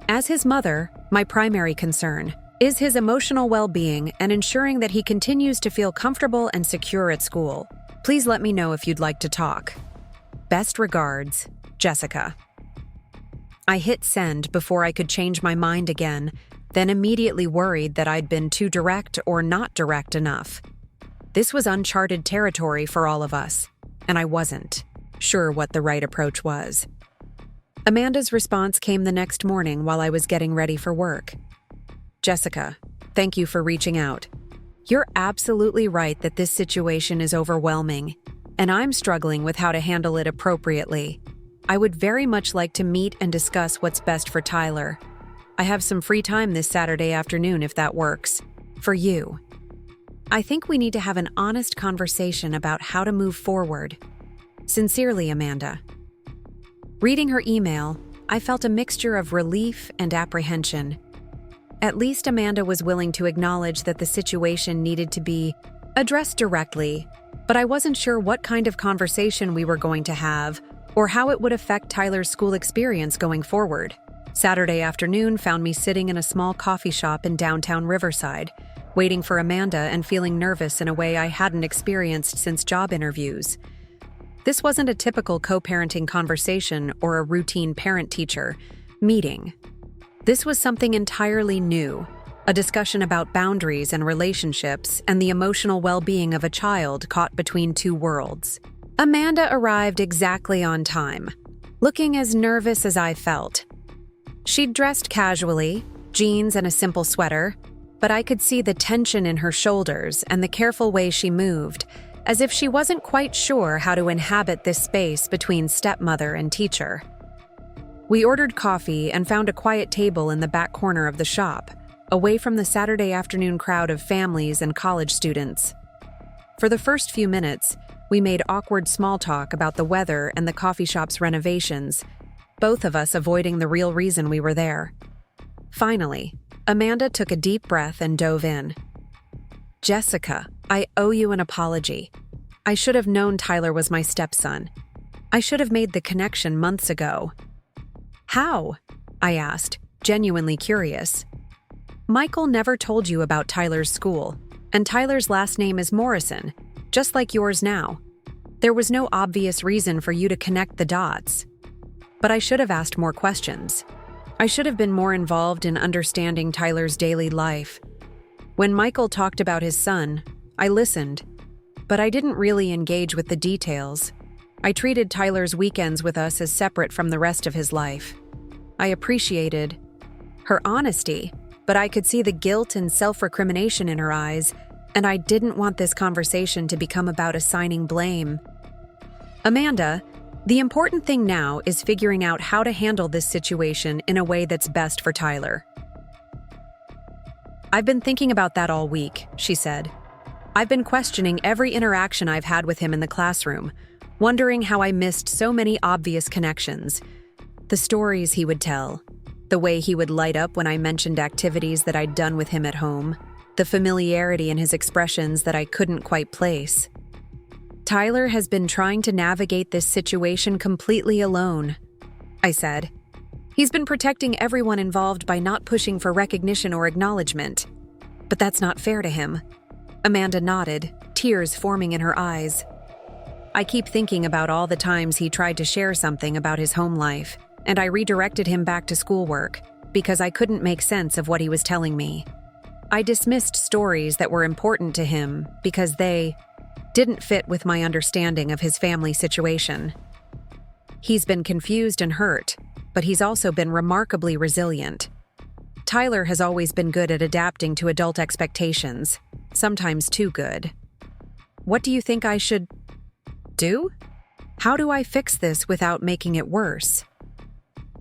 [SPEAKER 1] As his mother, my primary concern is his emotional well-being and ensuring that he continues to feel comfortable and secure at school. Please let me know if you'd like to talk. Best regards, Jessica." I hit send before I could change my mind again, then immediately worried that I'd been too direct or not direct enough. This was uncharted territory for all of us, and I wasn't sure what the right approach was. Amanda's response came the next morning while I was getting ready for work. Jessica, thank you for reaching out. You're absolutely right that this situation is overwhelming, and I'm struggling with how to handle it appropriately. I would very much like to meet and discuss what's best for Tyler. I have some free time this Saturday afternoon if that works. For you. I think we need to have an honest conversation about how to move forward. Sincerely, Amanda. Reading her email, I felt a mixture of relief and apprehension. At least Amanda was willing to acknowledge that the situation needed to be addressed directly, but I wasn't sure what kind of conversation we were going to have or how it would affect Tyler's school experience going forward. Saturday afternoon found me sitting in a small coffee shop in downtown Riverside, waiting for Amanda and feeling nervous in a way I hadn't experienced since job interviews. This wasn't a typical co-parenting conversation or a routine parent-teacher meeting. This was something entirely new, a discussion about boundaries and relationships and the emotional well-being of a child caught between two worlds. Amanda arrived exactly on time, looking as nervous as I felt. She'd dressed casually, jeans and a simple sweater, but I could see the tension in her shoulders and the careful way she moved, as if she wasn't quite sure how to inhabit this space between stepmother and teacher. We ordered coffee and found a quiet table in the back corner of the shop, away from the Saturday afternoon crowd of families and college students. For the first few minutes, we made awkward small talk about the weather and the coffee shop's renovations, both of us avoiding the real reason we were there. Finally, Amanda took a deep breath and dove in. Jessica, I owe you an apology. I should have known Tyler was my stepson. I should have made the connection months ago. How? I asked, genuinely curious. Michael never told you about Tyler's school, and Tyler's last name is Morrison, just like yours now. There was no obvious reason for you to connect the dots. But I should have asked more questions. I should have been more involved in understanding Tyler's daily life. When Michael talked about his son, I listened, but I didn't really engage with the details. I treated Tyler's weekends with us as separate from the rest of his life. I appreciated her honesty, but I could see the guilt and self-recrimination in her eyes, and I didn't want this conversation to become about assigning blame. Amanda, the important thing now is figuring out how to handle this situation in a way that's best for Tyler. I've been thinking about that all week, she said. I've been questioning every interaction I've had with him in the classroom, wondering how I missed so many obvious connections. The stories he would tell, the way he would light up when I mentioned activities that I'd done with him at home, the familiarity in his expressions that I couldn't quite place. Tyler has been trying to navigate this situation completely alone, I said. He's been protecting everyone involved by not pushing for recognition or acknowledgement. But that's not fair to him. Amanda nodded, tears forming in her eyes. I keep thinking about all the times he tried to share something about his home life, and I redirected him back to schoolwork because I couldn't make sense of what he was telling me. I dismissed stories that were important to him because they didn't fit with my understanding of his family situation. He's been confused and hurt, but he's also been remarkably resilient. Tyler has always been good at adapting to adult expectations, sometimes too good. What do you think I should do? How do I fix this without making it worse?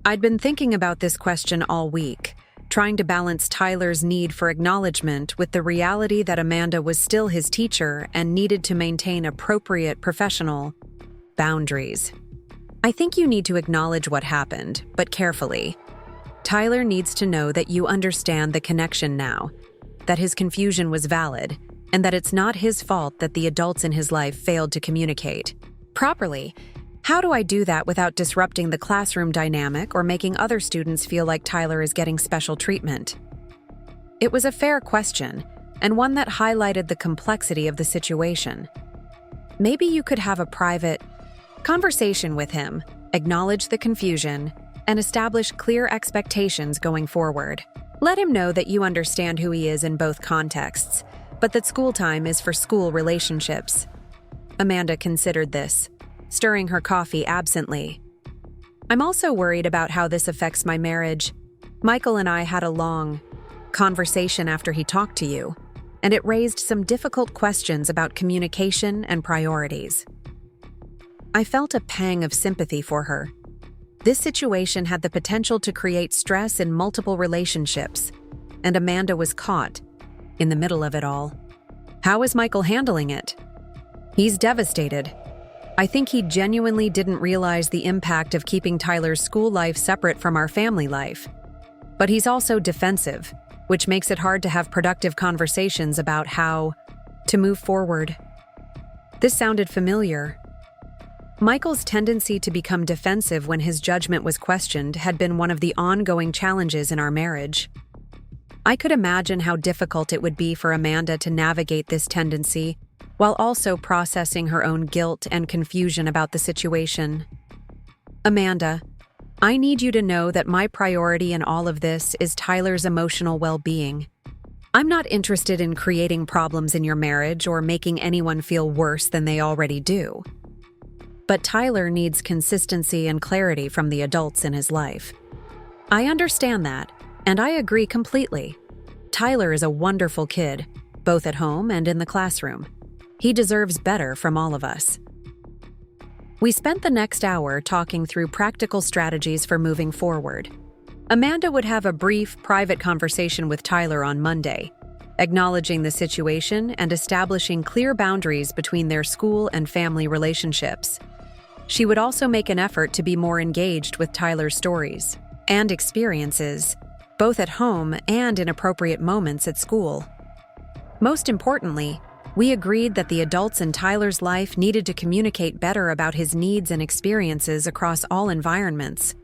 [SPEAKER 1] I'd been thinking about this question all week, trying to balance Tyler's need for acknowledgement with the reality that Amanda was still his teacher and needed to maintain appropriate professional boundaries. I think you need to acknowledge what happened, but carefully. Tyler needs to know that you understand the connection now, that his confusion was valid, and that it's not his fault that the adults in his life failed to communicate properly. How do I do that without disrupting the classroom dynamic or making other students feel like Tyler is getting special treatment? It was a fair question, and one that highlighted the complexity of the situation. Maybe you could have a private conversation with him, acknowledge the confusion, and establish clear expectations going forward. Let him know that you understand who he is in both contexts, but that school time is for school relationships. Amanda considered this, stirring her coffee absently. I'm also worried about how this affects my marriage. Michael and I had a long conversation after he talked to you, and it raised some difficult questions about communication and priorities. I felt a pang of sympathy for her. This situation had the potential to create stress in multiple relationships, and Amanda was caught in the middle of it all. How is Michael handling it? He's devastated. I think he genuinely didn't realize the impact of keeping Tyler's school life separate from our family life. But he's also defensive, which makes it hard to have productive conversations about how to move forward. This sounded familiar. Michael's tendency to become defensive when his judgment was questioned had been one of the ongoing challenges in our marriage. I could imagine how difficult it would be for Amanda to navigate this tendency while also processing her own guilt and confusion about the situation. Amanda, I need you to know that my priority in all of this is Tyler's emotional well-being. I'm not interested in creating problems in your marriage or making anyone feel worse than they already do. But Tyler needs consistency and clarity from the adults in his life. I understand that, and I agree completely. Tyler is a wonderful kid, both at home and in the classroom. He deserves better from all of us. We spent the next hour talking through practical strategies for moving forward. Amanda would have a brief, private conversation with Tyler on Monday, acknowledging the situation and establishing clear boundaries between their school and family relationships. She would also make an effort to be more engaged with Tyler's stories and experiences, both at home and in appropriate moments at school. Most importantly, we agreed that the adults in Tyler's life needed to communicate better about his needs and experiences across all environments.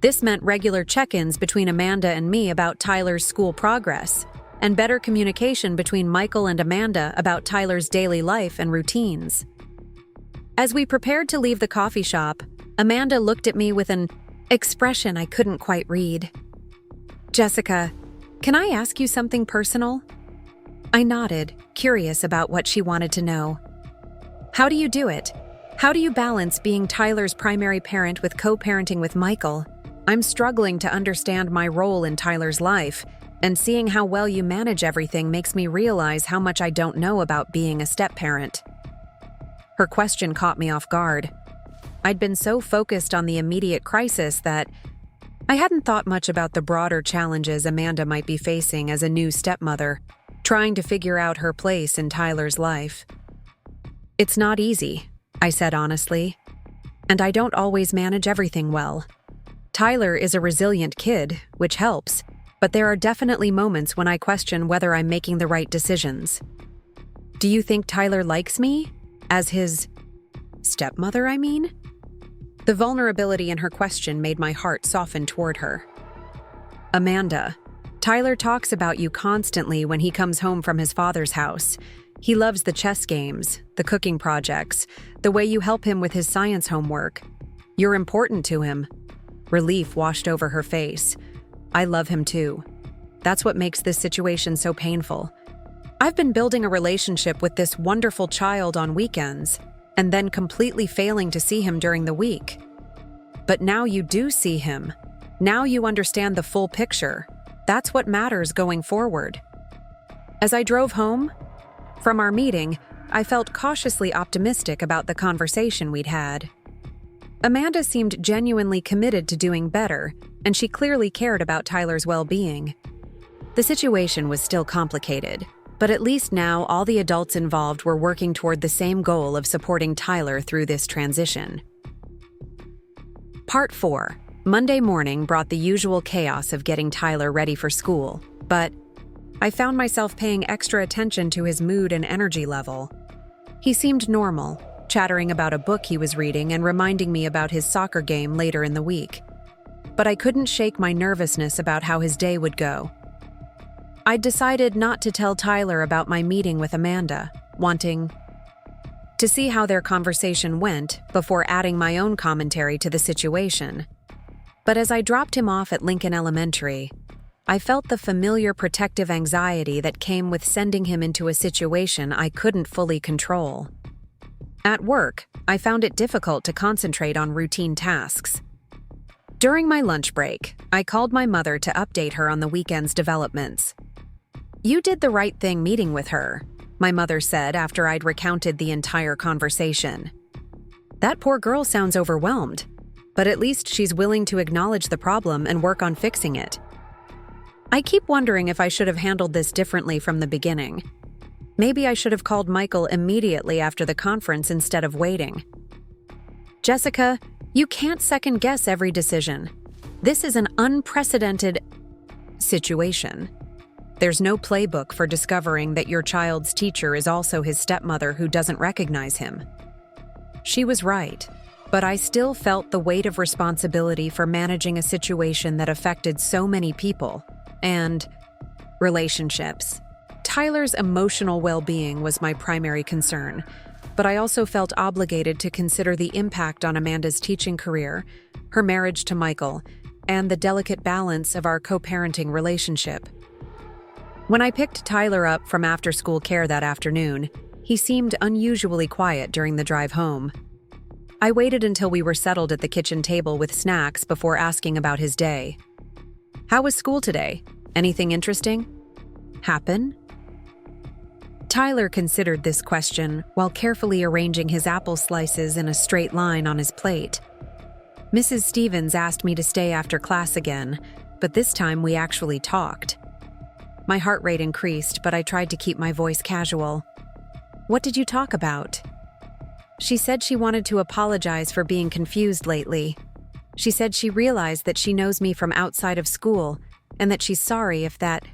[SPEAKER 1] This meant regular check-ins between Amanda and me about Tyler's school progress, and better communication between Michael and Amanda about Tyler's daily life and routines. As we prepared to leave the coffee shop, Amanda looked at me with an expression I couldn't quite read. "Jessica, can I ask you something personal?" I nodded, curious about what she wanted to know. "How do you do it? How do you balance being Tyler's primary parent with co-parenting with Michael? I'm struggling to understand my role in Tyler's life, and seeing how well you manage everything makes me realize how much I don't know about being a step-parent." Her question caught me off guard. I'd been so focused on the immediate crisis that I hadn't thought much about the broader challenges Amanda might be facing as a new stepmother, trying to figure out her place in Tyler's life. "It's not easy," I said honestly, "and I don't always manage everything well. Tyler is a resilient kid, which helps, but there are definitely moments when I question whether I'm making the right decisions." "Do you think Tyler likes me? As his stepmother, I mean?" The vulnerability in her question made my heart soften toward her. "Amanda, Tyler talks about you constantly when he comes home from his father's house. He loves the chess games, the cooking projects, the way you help him with his science homework. You're important to him." Relief washed over her face. I love him too. That's what makes this situation so painful. I've been building a relationship with this wonderful child on weekends, and then completely failing to see him during the week. But now you do see him. Now you understand the full picture. That's what matters going forward. As I drove home from our meeting, I felt cautiously optimistic about the conversation we'd had. Amanda seemed genuinely committed to doing better, and she clearly cared about Tyler's well-being. The situation was still complicated, but at least now all the adults involved were working toward the same goal of supporting Tyler through this transition. Part 4. Monday morning brought the usual chaos of getting Tyler ready for school, but I found myself paying extra attention to his mood and energy level. He seemed normal, chattering about a book he was reading and reminding me about his soccer game later in the week. But I couldn't shake my nervousness about how his day would go. I'd decided not to tell Tyler about my meeting with Amanda, wanting to see how their conversation went before adding my own commentary to the situation. But as I dropped him off at Lincoln Elementary, I felt the familiar protective anxiety that came with sending him into a situation I couldn't fully control. At work, I found it difficult to concentrate on routine tasks. During my lunch break, I called my mother to update her on the weekend's developments. "You did the right thing meeting with her," my mother said after I'd recounted the entire conversation. "That poor girl sounds overwhelmed, but at least she's willing to acknowledge the problem and work on fixing it. I keep wondering if I should have handled this differently from the beginning. Maybe I should have called Michael immediately after the conference instead of waiting." "Jessica, you can't second-guess every decision. This is an unprecedented situation. There's no playbook for discovering that your child's teacher is also his stepmother who doesn't recognize him." She was right, but I still felt the weight of responsibility for managing a situation that affected so many people and relationships. Tyler's emotional well-being was my primary concern, but I also felt obligated to consider the impact on Amanda's teaching career, her marriage to Michael, and the delicate balance of our co-parenting relationship. When I picked Tyler up from after-school care that afternoon, he seemed unusually quiet during the drive home. I waited until we were settled at the kitchen table with snacks before asking about his day. "How was school today? Anything interesting happen?" Tyler considered this question while carefully arranging his apple slices in a straight line on his plate. "Mrs. Stevens asked me to stay after class again, but this time we actually talked." My heart rate increased, but I tried to keep my voice casual. "What did you talk about?" "She said she wanted to apologize for being confused lately. She said she realized that she knows me from outside of school and that she's sorry if that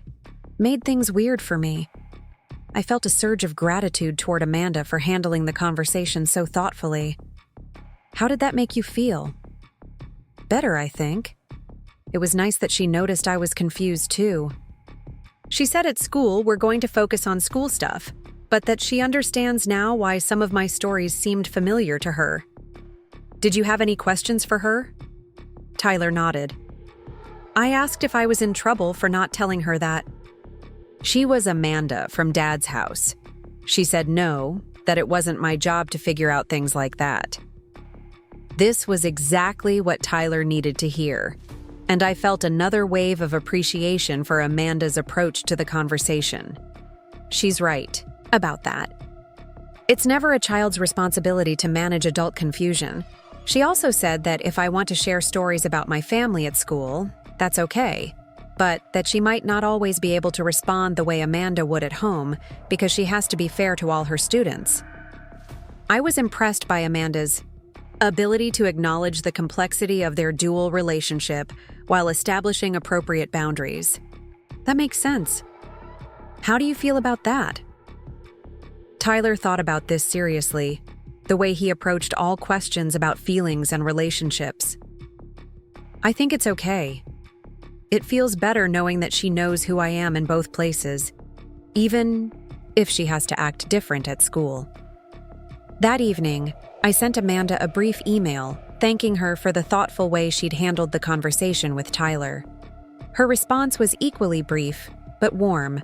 [SPEAKER 1] made things weird for me." I felt a surge of gratitude toward Amanda for handling the conversation so thoughtfully. "How did that make you feel?" "Better, I think. It was nice that she noticed I was confused too. She said at school we're going to focus on school stuff, but that she understands now why some of my stories seemed familiar to her." "Did you have any questions for her?" Tyler nodded. "I asked if I was in trouble for not telling her that she was Amanda from Dad's house. She said no, that it wasn't my job to figure out things like that." This was exactly what Tyler needed to hear, and I felt another wave of appreciation for Amanda's approach to the conversation. She's right about that. It's never a child's responsibility to manage adult confusion. She also said that if I want to share stories about my family at school, that's okay, but that she might not always be able to respond the way Amanda would at home because she has to be fair to all her students. I was impressed by Amanda's ability to acknowledge the complexity of their dual relationship while establishing appropriate boundaries. That makes sense. How do you feel about that? Tyler thought about this seriously, the way he approached all questions about feelings and relationships. "I think it's okay. It feels better knowing that she knows who I am in both places, even if she has to act different at school." That evening, I sent Amanda a brief email thanking her for the thoughtful way she'd handled the conversation with Tyler. Her response was equally brief, but warm,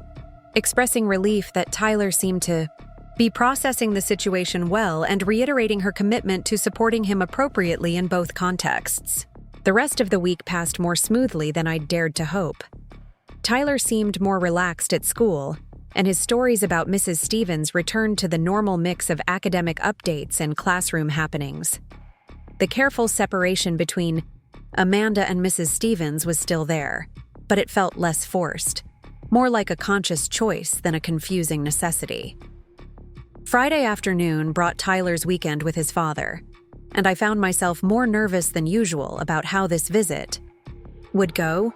[SPEAKER 1] expressing relief that Tyler seemed to be processing the situation well and reiterating her commitment to supporting him appropriately in both contexts. The rest of the week passed more smoothly than I'd dared to hope. Tyler seemed more relaxed at school, and his stories about Mrs. Stevens returned to the normal mix of academic updates and classroom happenings. The careful separation between Amanda and Mrs. Stevens was still there, but it felt less forced, more like a conscious choice than a confusing necessity. Friday afternoon brought Tyler's weekend with his father, and I found myself more nervous than usual about how this visit would go.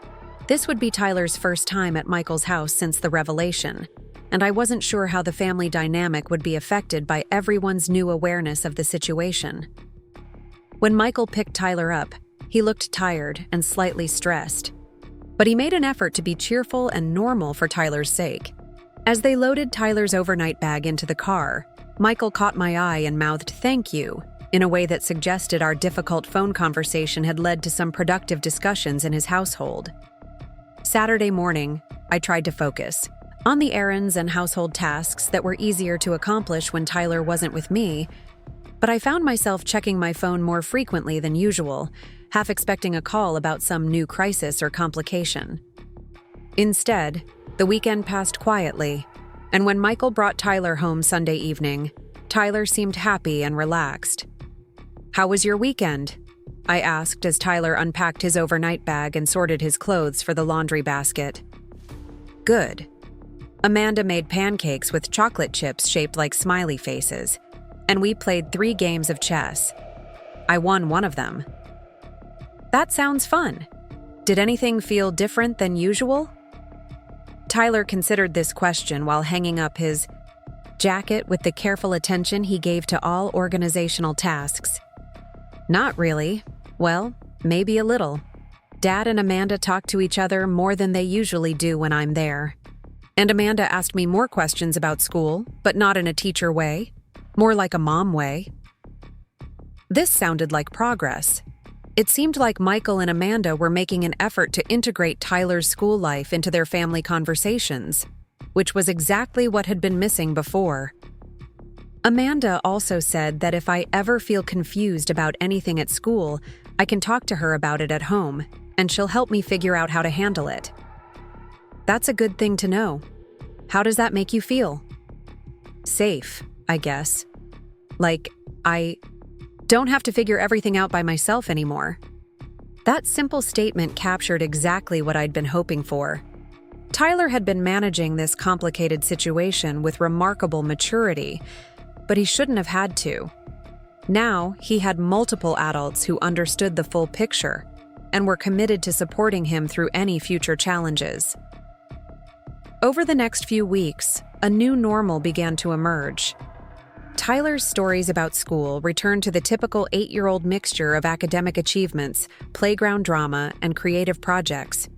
[SPEAKER 1] This would be Tyler's first time at Michael's house since the revelation, and I wasn't sure how the family dynamic would be affected by everyone's new awareness of the situation. When Michael picked Tyler up, he looked tired and slightly stressed, but he made an effort to be cheerful and normal for Tyler's sake. As they loaded Tyler's overnight bag into the car, Michael caught my eye and mouthed "thank you" in a way that suggested our difficult phone conversation had led to some productive discussions in his household. Saturday morning, I tried to focus on the errands and household tasks that were easier to accomplish when Tyler wasn't with me, but I found myself checking my phone more frequently than usual half expecting a call about some new crisis or complication. Instead, the weekend passed quietly, and when Michael brought Tyler home Sunday evening, Tyler seemed happy and relaxed. "How was your weekend?" I asked as Tyler unpacked his overnight bag and sorted his clothes for the laundry basket. "Good. Amanda made pancakes with chocolate chips shaped like smiley faces, and we played 3 games of chess. I won one of them." "That sounds fun. Did anything feel different than usual?" Tyler considered this question while hanging up his jacket with the careful attention he gave to all organizational tasks. "Not really. Well, maybe a little. Dad and Amanda talk to each other more than they usually do when I'm there. And Amanda asked me more questions about school, but not in a teacher way, more like a mom way." This sounded like progress. It seemed like Michael and Amanda were making an effort to integrate Tyler's school life into their family conversations, which was exactly what had been missing before. Amanda also said that if I ever feel confused about anything at school, I can talk to her about it at home, and she'll help me figure out how to handle it. That's a good thing to know. How does that make you feel? Safe, I guess. Like, I don't have to figure everything out by myself anymore. That simple statement captured exactly what I'd been hoping for. Tyler had been managing this complicated situation with remarkable maturity, but he shouldn't have had to. Now, he had multiple adults who understood the full picture and were committed to supporting him through any future challenges. Over the next few weeks, a new normal began to emerge. Tyler's stories about school returned to the typical 8-year-old mixture of academic achievements, playground drama, and creative projects.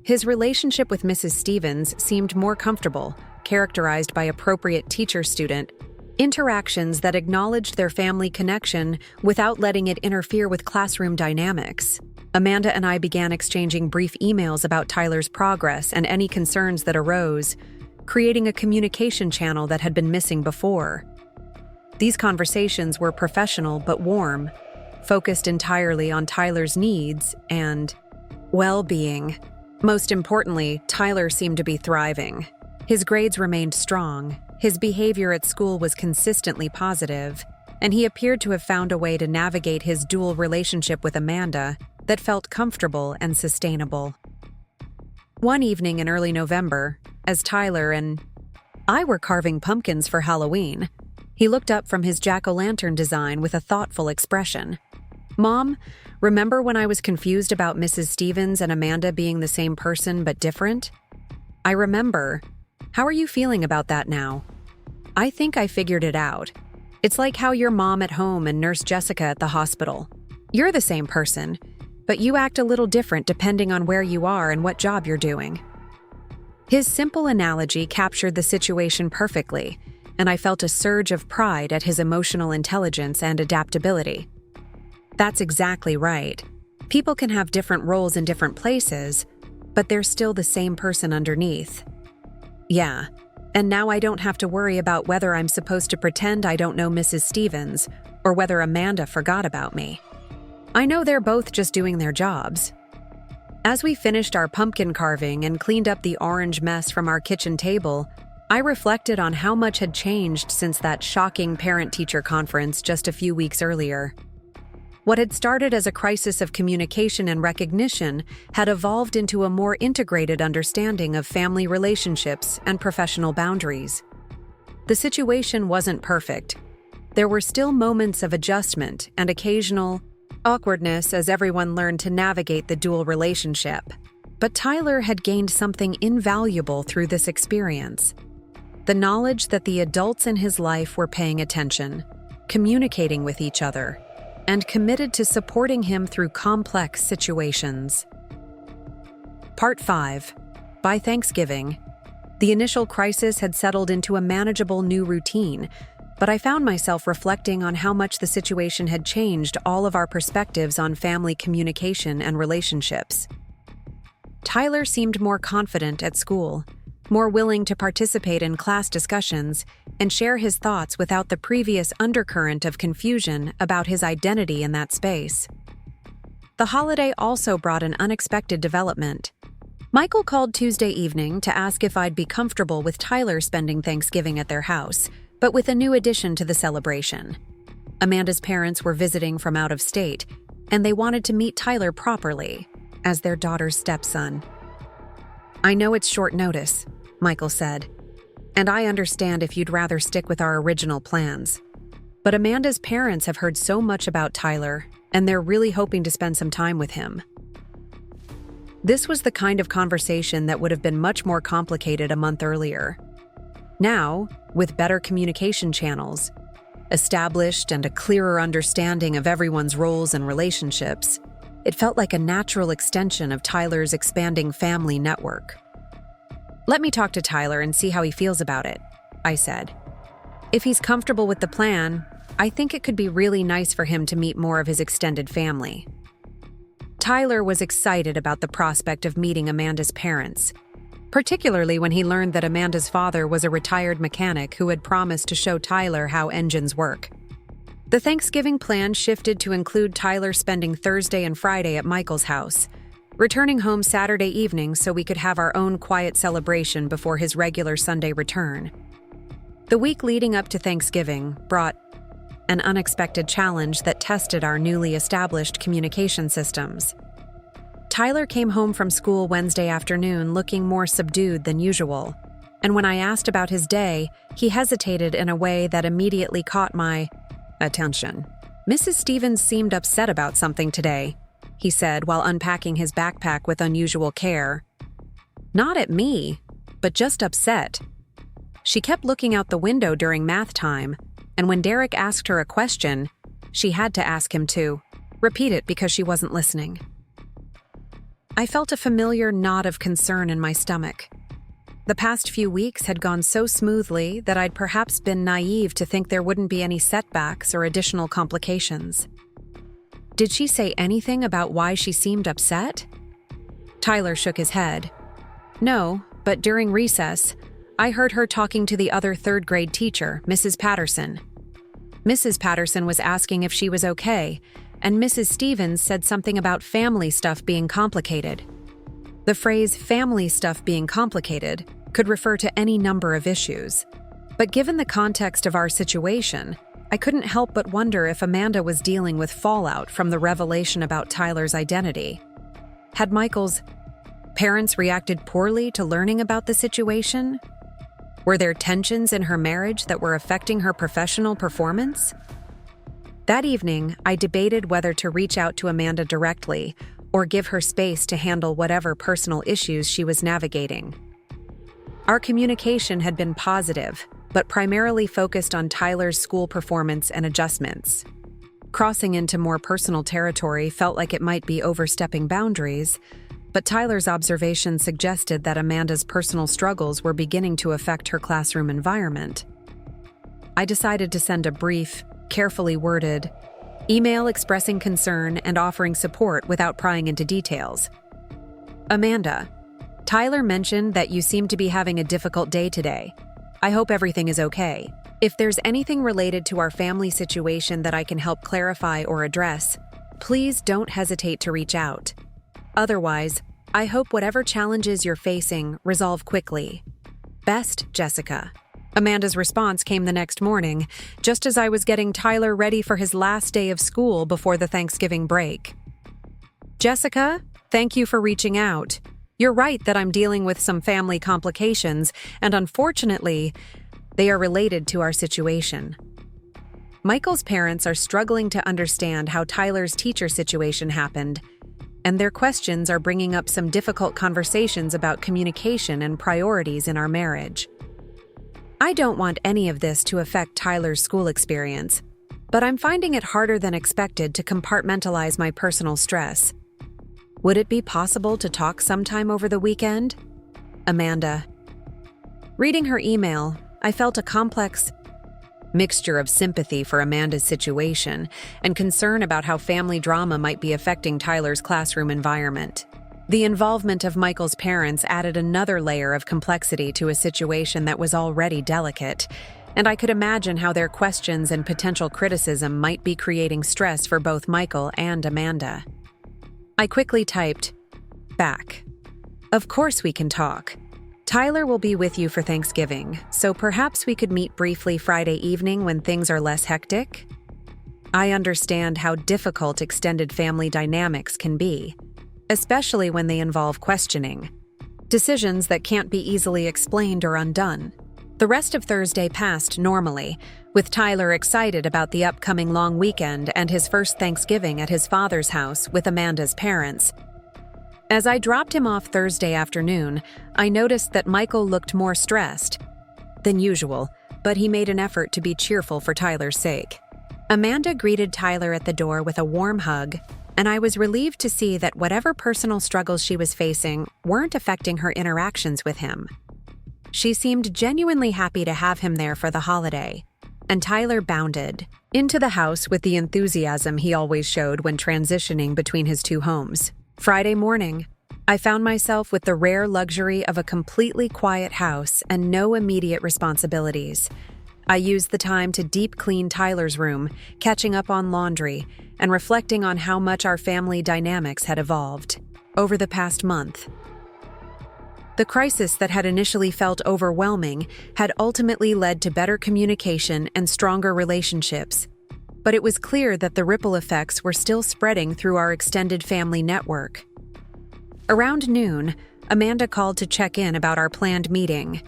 [SPEAKER 1] His relationship with Mrs. Stevens seemed more comfortable, characterized by appropriate teacher-student interactions that acknowledged their family connection without letting it interfere with classroom dynamics. Amanda and I began exchanging brief emails about Tyler's progress and any concerns that arose, creating a communication channel that had been missing before. These conversations were professional but warm, focused entirely on Tyler's needs and well-being. Most importantly, Tyler seemed to be thriving. His grades remained strong, his behavior at school was consistently positive, and he appeared to have found a way to navigate his dual relationship with Amanda that felt comfortable and sustainable. One evening in early November, as Tyler and I were carving pumpkins for Halloween, he looked up from his jack-o'-lantern design with a thoughtful expression. "Mom, remember when I was confused about Mrs. Stevens and Amanda being the same person but different?" "I remember. How are you feeling about that now?" "I think I figured it out. It's like how your mom at home and Nurse Jessica at the hospital. You're the same person, but you act a little different depending on where you are and what job you're doing." His simple analogy captured the situation perfectly, and I felt a surge of pride at his emotional intelligence and adaptability. That's exactly right. People can have different roles in different places, but they're still the same person underneath. Yeah, and now I don't have to worry about whether I'm supposed to pretend I don't know Mrs. Stevens or whether Amanda forgot about me. I know they're both just doing their jobs. As we finished our pumpkin carving and cleaned up the orange mess from our kitchen table, I reflected on how much had changed since that shocking parent-teacher conference just a few weeks earlier. What had started as a crisis of communication and recognition had evolved into a more integrated understanding of family relationships and professional boundaries. The situation wasn't perfect. There were still moments of adjustment and occasional awkwardness as everyone learned to navigate the dual relationship. But Tyler had gained something invaluable through this experience: the knowledge that the adults in his life were paying attention, communicating with each other, and committed to supporting him through complex situations. Part 5. By Thanksgiving, the initial crisis had settled into a manageable new routine, but I found myself reflecting on how much the situation had changed all of our perspectives on family communication and relationships. Tyler seemed more confident at school, more willing to participate in class discussions and share his thoughts without the previous undercurrent of confusion about his identity in that space. the holiday also brought an unexpected development. Michael called Tuesday evening to ask if I'd be comfortable with Tyler spending Thanksgiving at their house, but with a new addition to the celebration. Amanda's parents were visiting from out of state, and they wanted to meet Tyler properly, as their daughter's stepson. "I know it's short notice," Michael said, "and I understand if you'd rather stick with our original plans. But Amanda's parents have heard so much about Tyler, and they're really hoping to spend some time with him." This was the kind of conversation that would have been much more complicated a month earlier. Now, with better communication channels, established and a clearer understanding of everyone's roles and relationships, it felt like a natural extension of Tyler's expanding family network. "Let me talk to Tyler and see how he feels about it," I said. "If he's comfortable with the plan, I think it could be really nice for him to meet more of his extended family." Tyler was excited about the prospect of meeting Amanda's parents, particularly when he learned that Amanda's father was a retired mechanic who had promised to show Tyler how engines work. The Thanksgiving plan shifted to include Tyler spending Thursday and Friday at Michael's house, returning home Saturday evening so we could have our own quiet celebration before his regular Sunday return. The week leading up to Thanksgiving brought an unexpected challenge that tested our newly established communication systems. Tyler came home from school Wednesday afternoon looking more subdued than usual, and when I asked about his day, he hesitated in a way that immediately caught my attention. "Mrs. Stevens seemed upset about something today," he said while unpacking his backpack with unusual care. "Not at me, but just upset. She kept looking out the window during math time, and when Derek asked her a question, she had to ask him to repeat it because she wasn't listening." I felt a familiar knot of concern in my stomach. The past few weeks had gone so smoothly that I'd perhaps been naive to think there wouldn't be any setbacks or additional complications. Did she say anything about why she seemed upset? Tyler shook his head. "No, but during recess, I heard her talking to the other third-grade teacher, Mrs. Patterson. Mrs. Patterson was asking if she was okay, and Mrs. Stevens said something about family stuff being complicated. The phrase family stuff being complicated could refer to any number of issues. But given the context of our situation, I couldn't help but wonder if Amanda was dealing with fallout from the revelation about Tyler's identity. Had Michael's parents reacted poorly to learning about the situation? Were there tensions in her marriage that were affecting her professional performance? That evening, I debated whether to reach out to Amanda directly or give her space to handle whatever personal issues she was navigating. Our communication had been positive, but primarily focused on Tyler's school performance and adjustments. Crossing into more personal territory felt like it might be overstepping boundaries, but Tyler's observation suggested that Amanda's personal struggles were beginning to affect her classroom environment. I decided to send a brief, carefully worded email expressing concern and offering support without prying into details. "Amanda, Tyler mentioned that you seem to be having a difficult day today. I hope everything is okay. If there's anything related to our family situation that I can help clarify or address, please don't hesitate to reach out. Otherwise, I hope whatever challenges you're facing resolve quickly. Best, Jessica." Amanda's response came the next morning, just as I was getting Tyler ready for his last day of school before the Thanksgiving break. "Jessica, thank you for reaching out. You're right that I'm dealing with some family complications, and unfortunately, they are related to our situation. Michael's parents are struggling to understand how Tyler's teacher situation happened, and their questions are bringing up some difficult conversations about communication and priorities in our marriage. I don't want any of this to affect Tyler's school experience, but I'm finding it harder than expected to compartmentalize my personal stress. Would it be possible to talk sometime over the weekend? Amanda." Reading her email, I felt a complex mixture of sympathy for Amanda's situation and concern about how family drama might be affecting Tyler's classroom environment. The involvement of Michael's parents added another layer of complexity to a situation that was already delicate, and I could imagine how their questions and potential criticism might be creating stress for both Michael and Amanda. I quickly typed, back. Of course we can talk. Tyler will be with you for Thanksgiving, so perhaps we could meet briefly Friday evening when things are less hectic? I understand how difficult extended family dynamics can be, especially when they involve questioning, decisions that can't be easily explained or undone. The rest of Thursday passed normally, with Tyler excited about the upcoming long weekend and his first Thanksgiving at his father's house with Amanda's parents. As I dropped him off Thursday afternoon, I noticed that Michael looked more stressed than usual, but he made an effort to be cheerful for Tyler's sake. Amanda greeted Tyler at the door with a warm hug, and I was relieved to see that whatever personal struggles she was facing weren't affecting her interactions with him. She seemed genuinely happy to have him there for the holiday, and Tyler bounded into the house with the enthusiasm he always showed when transitioning between his two homes. Friday morning, I found myself with the rare luxury of a completely quiet house and no immediate responsibilities. I used the time to deep clean Tyler's room, catching up on laundry, and reflecting on how much our family dynamics had evolved over the past month. The crisis that had initially felt overwhelming had ultimately led to better communication and stronger relationships, but it was clear that the ripple effects were still spreading through our extended family network. Around noon, Amanda called to check in about our planned meeting.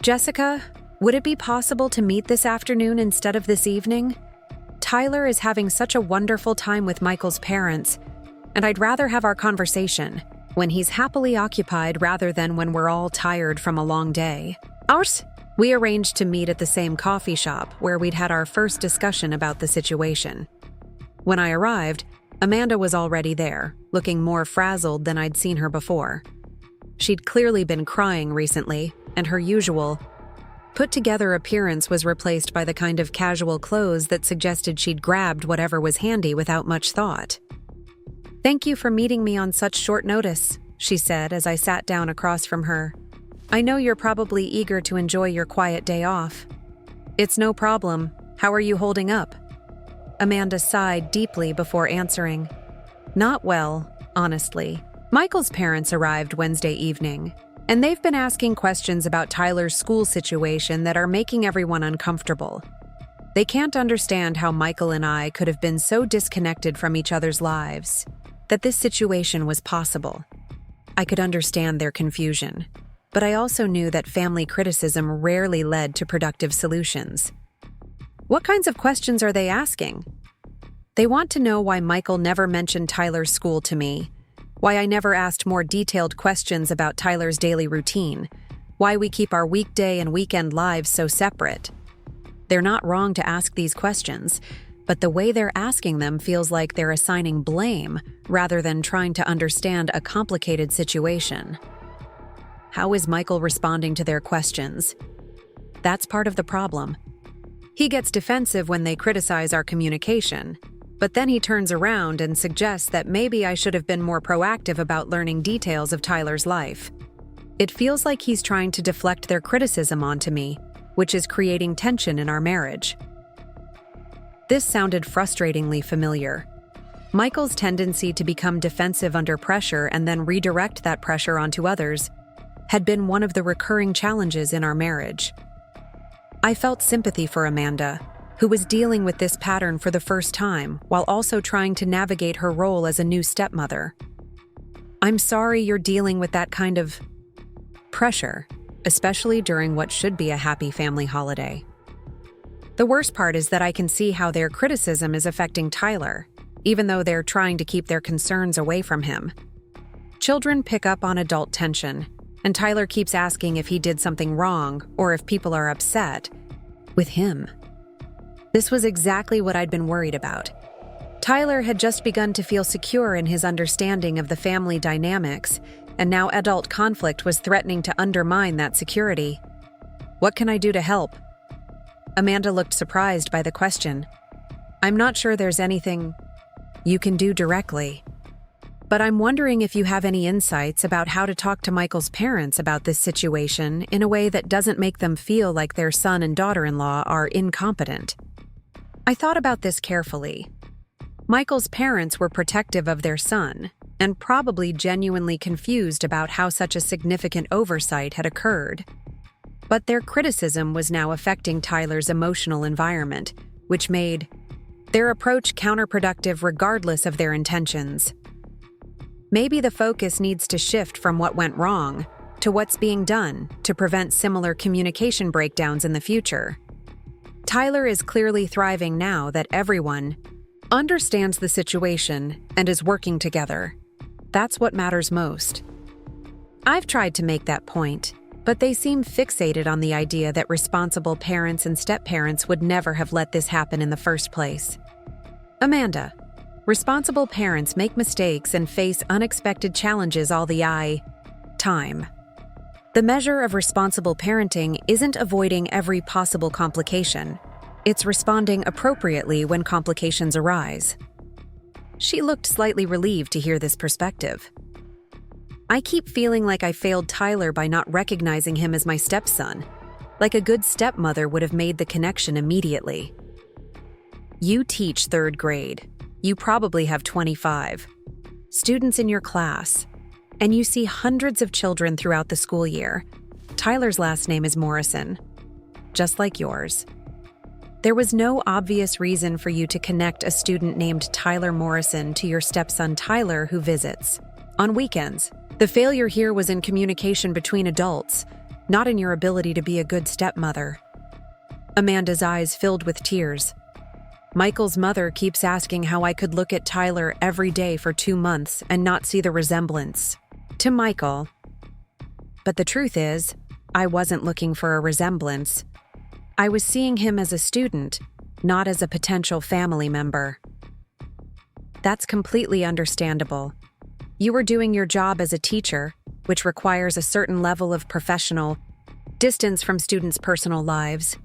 [SPEAKER 1] Jessica, would it be possible to meet this afternoon instead of this evening? Tyler is having such a wonderful time with Michael's parents, and I'd rather have our conversation when he's happily occupied rather than when we're all tired from a long day. We arranged to meet at the same coffee shop where we'd had our first discussion about the situation. When I arrived, Amanda was already there, looking more frazzled than I'd seen her before. She'd clearly been crying recently, and her usual, put-together appearance was replaced by the kind of casual clothes that suggested she'd grabbed whatever was handy without much thought. "Thank you for meeting me on such short notice," she said as I sat down across from her. "I know you're probably eager to enjoy your quiet day off." "It's no problem. How are you holding up?" Amanda sighed deeply before answering. "Not well, honestly. Michael's parents arrived Wednesday evening, and they've been asking questions about Tyler's school situation that are making everyone uncomfortable. They can't understand how Michael and I could have been so disconnected from each other's lives, that this situation was possible. I could understand their confusion, but I also knew that family criticism rarely led to productive solutions. What kinds of questions are they asking? They want to know why Michael never mentioned Tyler's school to me, why I never asked more detailed questions about Tyler's daily routine, why we keep our weekday and weekend lives so separate. They're not wrong to ask these questions, but the way they're asking them feels like they're assigning blame rather than trying to understand a complicated situation. How is Michael responding to their questions? That's part of the problem. He gets defensive when they criticize our communication, but then he turns around and suggests that maybe I should have been more proactive about learning details of Tyler's life. It feels like he's trying to deflect their criticism onto me, which is creating tension in our marriage. This sounded frustratingly familiar. Michael's tendency to become defensive under pressure and then redirect that pressure onto others had been one of the recurring challenges in our marriage. I felt sympathy for Amanda, who was dealing with this pattern for the first time while also trying to navigate her role as a new stepmother. I'm sorry you're dealing with that kind of pressure, especially during what should be a happy family holiday. The worst part is that I can see how their criticism is affecting Tyler, even though they're trying to keep their concerns away from him. Children pick up on adult tension, and Tyler keeps asking if he did something wrong or if people are upset with him. This was exactly what I'd been worried about. Tyler had just begun to feel secure in his understanding of the family dynamics, and now adult conflict was threatening to undermine that security. What can I do to help? Amanda looked surprised by the question. I'm not sure there's anything you can do directly, but I'm wondering if you have any insights about how to talk to Michael's parents about this situation in a way that doesn't make them feel like their son and daughter-in-law are incompetent. I thought about this carefully. Michael's parents were protective of their son, and probably genuinely confused about how such a significant oversight had occurred. But their criticism was now affecting Tyler's emotional environment, which made their approach counterproductive regardless of their intentions. Maybe the focus needs to shift from what went wrong to what's being done to prevent similar communication breakdowns in the future. Tyler is clearly thriving now that everyone understands the situation and is working together. That's what matters most. I've tried to make that point, but they seem fixated on the idea that responsible parents and step-parents would never have let this happen in the first place. Amanda, responsible parents make mistakes and face unexpected challenges all the time. The measure of responsible parenting isn't avoiding every possible complication. It's responding appropriately when complications arise. She looked slightly relieved to hear this perspective. I keep feeling like I failed Tyler by not recognizing him as my stepson. Like a good stepmother would have made the connection immediately. You teach third grade. You probably have 25 students in your class, and you see hundreds of children throughout the school year. Tyler's last name is Morrison, just like yours. There was no obvious reason for you to connect a student named Tyler Morrison to your stepson Tyler who visits on weekends. The failure here was in communication between adults, not in your ability to be a good stepmother. Amanda's eyes filled with tears. Michael's mother keeps asking how I could look at Tyler every day for 2 months and not see the resemblance to Michael. But the truth is, I wasn't looking for a resemblance. I was seeing him as a student, not as a potential family member. That's completely understandable. You were doing your job as a teacher, which requires a certain level of professional distance from students' personal lives.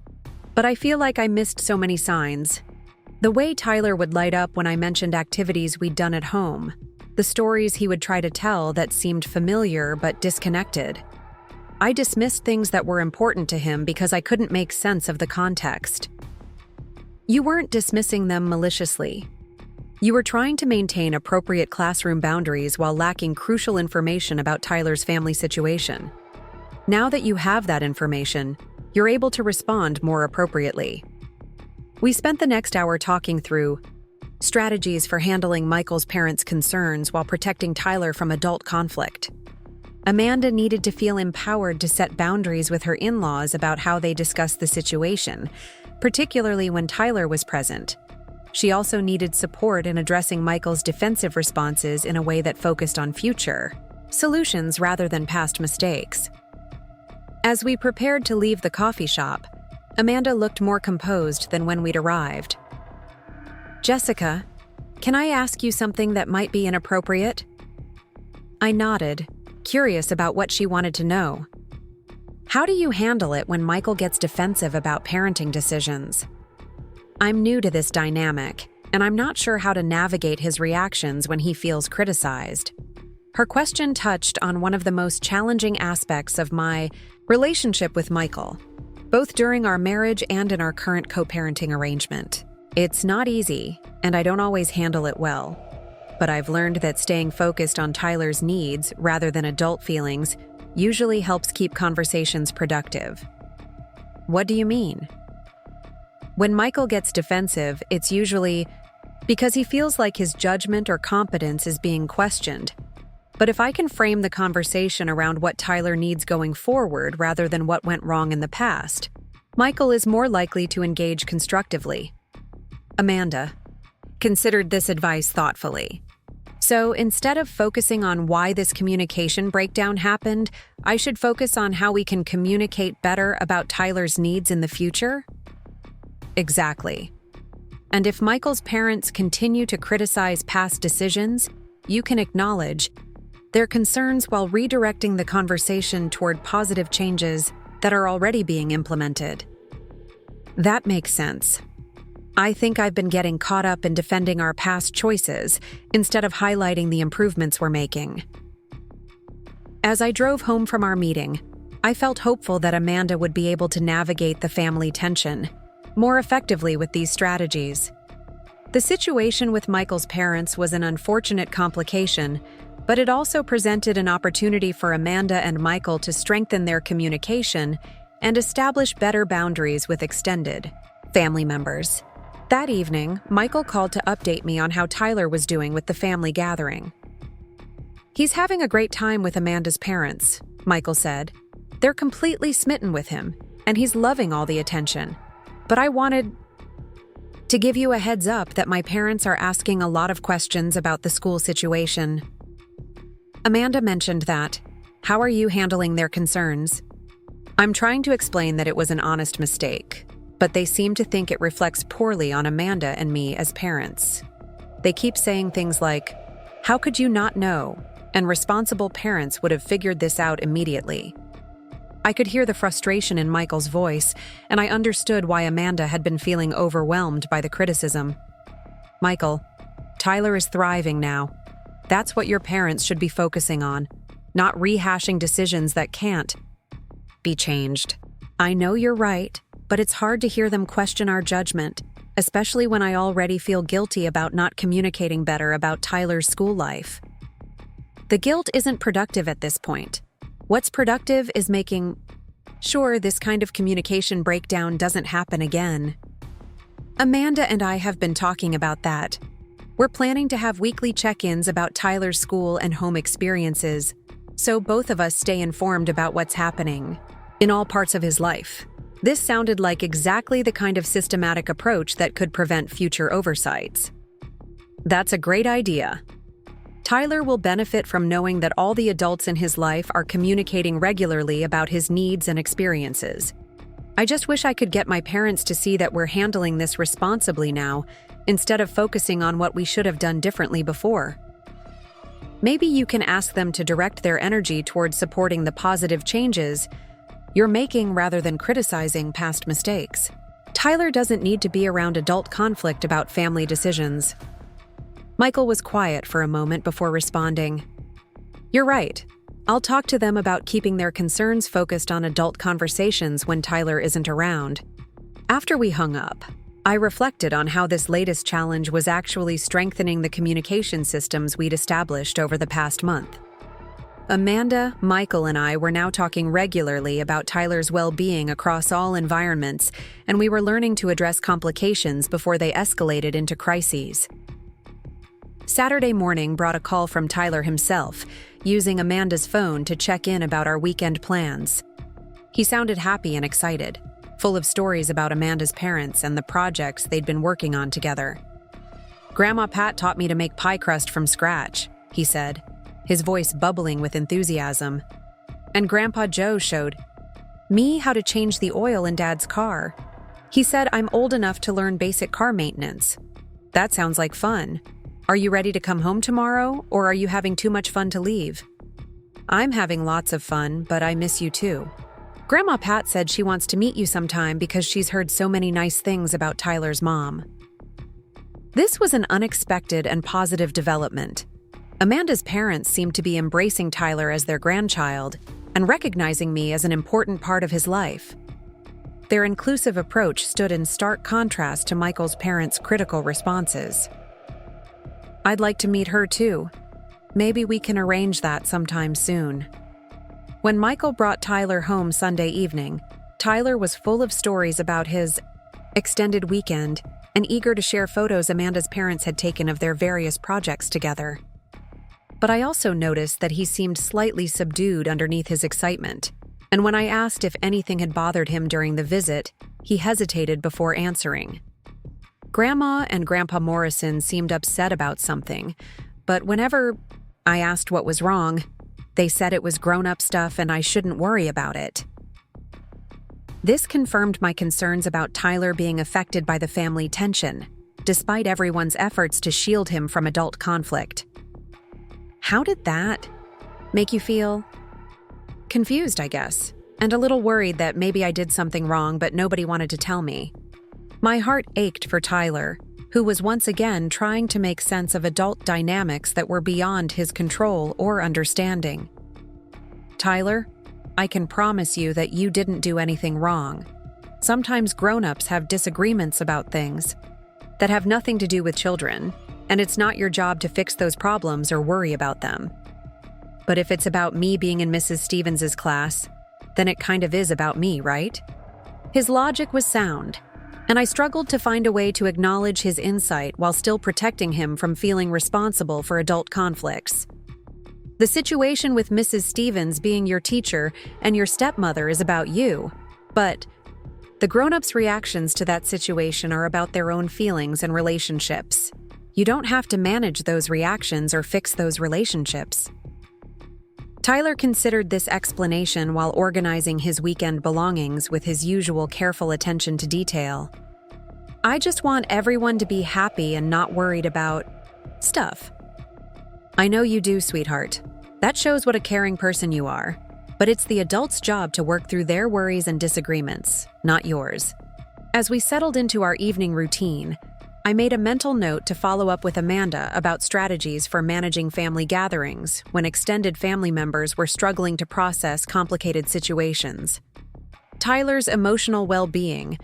[SPEAKER 1] But I feel like I missed so many signs. The way Tyler would light up when I mentioned activities we'd done at home, the stories he would try to tell that seemed familiar but disconnected. I dismissed things that were important to him because I couldn't make sense of the context. You weren't dismissing them maliciously. You were trying to maintain appropriate classroom boundaries while lacking crucial information about Tyler's family situation. Now that you have that information, you're able to respond more appropriately. We spent the next hour talking through strategies for handling Michael's parents' concerns while protecting Tyler from adult conflict. Amanda needed to feel empowered to set boundaries with her in-laws about how they discussed the situation, particularly when Tyler was present. She also needed support in addressing Michael's defensive responses in a way that focused on future solutions rather than past mistakes. As we prepared to leave the coffee shop, Amanda looked more composed than when we'd arrived. Jessica, can I ask you something that might be inappropriate? I nodded, curious about what she wanted to know. How do you handle it when Michael gets defensive about parenting decisions? I'm new to this dynamic, and I'm not sure how to navigate his reactions when he feels criticized. Her question touched on one of the most challenging aspects of my relationship with Michael, both during our marriage and in our current co-parenting arrangement. It's not easy, and I don't always handle it well. But I've learned that staying focused on Tyler's needs rather than adult feelings usually helps keep conversations productive. What do you mean? When Michael gets defensive, it's usually because he feels like his judgment or competence is being questioned. But if I can frame the conversation around what Tyler needs going forward rather than what went wrong in the past, Michael is more likely to engage constructively. Amanda considered this advice thoughtfully. So instead of focusing on why this communication breakdown happened, I should focus on how we can communicate better about Tyler's needs in the future? Exactly. And if Michael's parents continue to criticize past decisions, you can acknowledge their concerns while redirecting the conversation toward positive changes that are already being implemented. That makes sense. I think I've been getting caught up in defending our past choices instead of highlighting the improvements we're making. As I drove home from our meeting, I felt hopeful that Amanda would be able to navigate the family tension more effectively with these strategies. The situation with Michael's parents was an unfortunate complication, but it also presented an opportunity for Amanda and Michael to strengthen their communication and establish better boundaries with extended family members. That evening, Michael called to update me on how Tyler was doing with the family gathering. "He's having a great time with Amanda's parents," Michael said. "They're completely smitten with him, and he's loving all the attention. But I wanted to give you a heads up that my parents are asking a lot of questions about the school situation." Amanda mentioned that. "How are you handling their concerns?" I'm trying to explain that it was an honest mistake, but they seem to think it reflects poorly on Amanda and me as parents. They keep saying things like, "How could you not know?" And responsible parents would have figured this out immediately. I could hear the frustration in Michael's voice, and I understood why Amanda had been feeling overwhelmed by the criticism. "Michael, Tyler is thriving now. That's what your parents should be focusing on, not rehashing decisions that can't be changed. I know you're right, but it's hard to hear them question our judgment, especially when I already feel guilty about not communicating better about Tyler's school life. The guilt isn't productive at this point. What's productive is making sure this kind of communication breakdown doesn't happen again." Amanda and I have been talking about that. We're planning to have weekly check-ins about Tyler's school and home experiences, so both of us stay informed about what's happening in all parts of his life. This sounded like exactly the kind of systematic approach that could prevent future oversights. "That's a great idea. Tyler will benefit from knowing that all the adults in his life are communicating regularly about his needs and experiences. I just wish I could get my parents to see that we're handling this responsibly now, instead of focusing on what we should have done differently before. Maybe you can ask them to direct their energy towards supporting the positive changes you're making rather than criticizing past mistakes. Tyler doesn't need to be around adult conflict about family decisions." Michael was quiet for a moment before responding. "You're right. I'll talk to them about keeping their concerns focused on adult conversations when Tyler isn't around." After we hung up, I reflected on how this latest challenge was actually strengthening the communication systems we'd established over the past month. Amanda, Michael, and I were now talking regularly about Tyler's well-being across all environments, and we were learning to address complications before they escalated into crises. Saturday morning brought a call from Tyler himself, using Amanda's phone to check in about our weekend plans. He sounded happy and excited, full of stories about Amanda's parents and the projects they'd been working on together. "Grandma Pat taught me to make pie crust from scratch," he said, his voice bubbling with enthusiasm. "And Grandpa Joe showed me how to change the oil in Dad's car. He said I'm old enough to learn basic car maintenance. That sounds like fun. Are you ready to come home tomorrow, or are you having too much fun to leave?" "I'm having lots of fun, but I miss you too. Grandma Pat said she wants to meet you sometime because she's heard so many nice things about Tyler's mom." This was an unexpected and positive development. Amanda's parents seemed to be embracing Tyler as their grandchild and recognizing me as an important part of his life. Their inclusive approach stood in stark contrast to Michael's parents' critical responses. "I'd like to meet her too. Maybe we can arrange that sometime soon." When Michael brought Tyler home Sunday evening, Tyler was full of stories about his extended weekend and eager to share photos Amanda's parents had taken of their various projects together. But I also noticed that he seemed slightly subdued underneath his excitement, and when I asked if anything had bothered him during the visit, he hesitated before answering. Grandma and Grandpa Morrison seemed upset about something, but whenever I asked what was wrong, they said it was grown-up stuff and I shouldn't worry about it. This confirmed my concerns about Tyler being affected by the family tension, despite everyone's efforts to shield him from adult conflict. How did that make you feel? Confused, I guess, and a little worried that maybe I did something wrong but nobody wanted to tell me. My heart ached for Tyler, who was once again trying to make sense of adult dynamics that were beyond his control or understanding. "Tyler, I can promise you that you didn't do anything wrong. Sometimes grown-ups have disagreements about things. that have nothing to do with children, and it's not your job to fix those problems or worry about them. But if it's about me being in Mrs. Stevens's class, then it kind of is about me, right? His logic was sound, and I struggled to find a way to acknowledge his insight while still protecting him from feeling responsible for adult conflicts. The situation with Mrs. Stevens being your teacher and your stepmother is about you, but the grown-ups' reactions to that situation are about their own feelings and relationships. You don't have to manage those reactions or fix those relationships. Tyler considered this explanation while organizing his weekend belongings with his usual careful attention to detail. I just want everyone to be happy and not worried about stuff. I know you do, sweetheart. That shows what a caring person you are. But it's the adult's job to work through their worries and disagreements, not yours. As we settled into our evening routine, I made a mental note to follow up with Amanda about strategies for managing family gatherings when extended family members were struggling to process complicated situations. Tyler's emotional well-being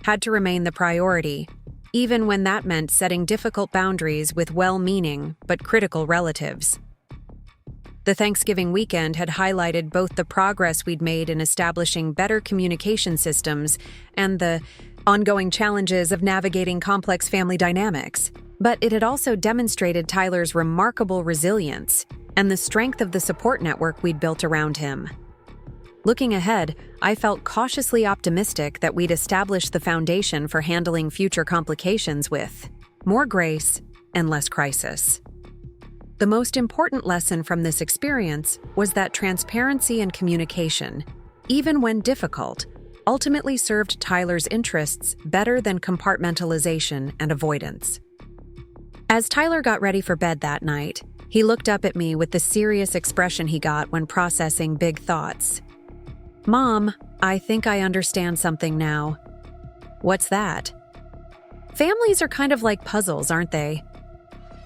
[SPEAKER 1] had to remain the priority, even when that meant setting difficult boundaries with well-meaning but critical relatives. The Thanksgiving weekend had highlighted both the progress we'd made in establishing better communication systems and the ongoing challenges of navigating complex family dynamics. But it had also demonstrated Tyler's remarkable resilience and the strength of the support network we'd built around him. Looking ahead, I felt cautiously optimistic that we'd established the foundation for handling future complications with more grace and less crisis. The most important lesson from this experience was that transparency and communication, even when difficult, ultimately served Tyler's interests better than compartmentalization and avoidance. As Tyler got ready for bed that night, he looked up at me with the serious expression he got when processing big thoughts. "Mom, I think I understand something now." "What's that?" "Families are kind of like puzzles, aren't they?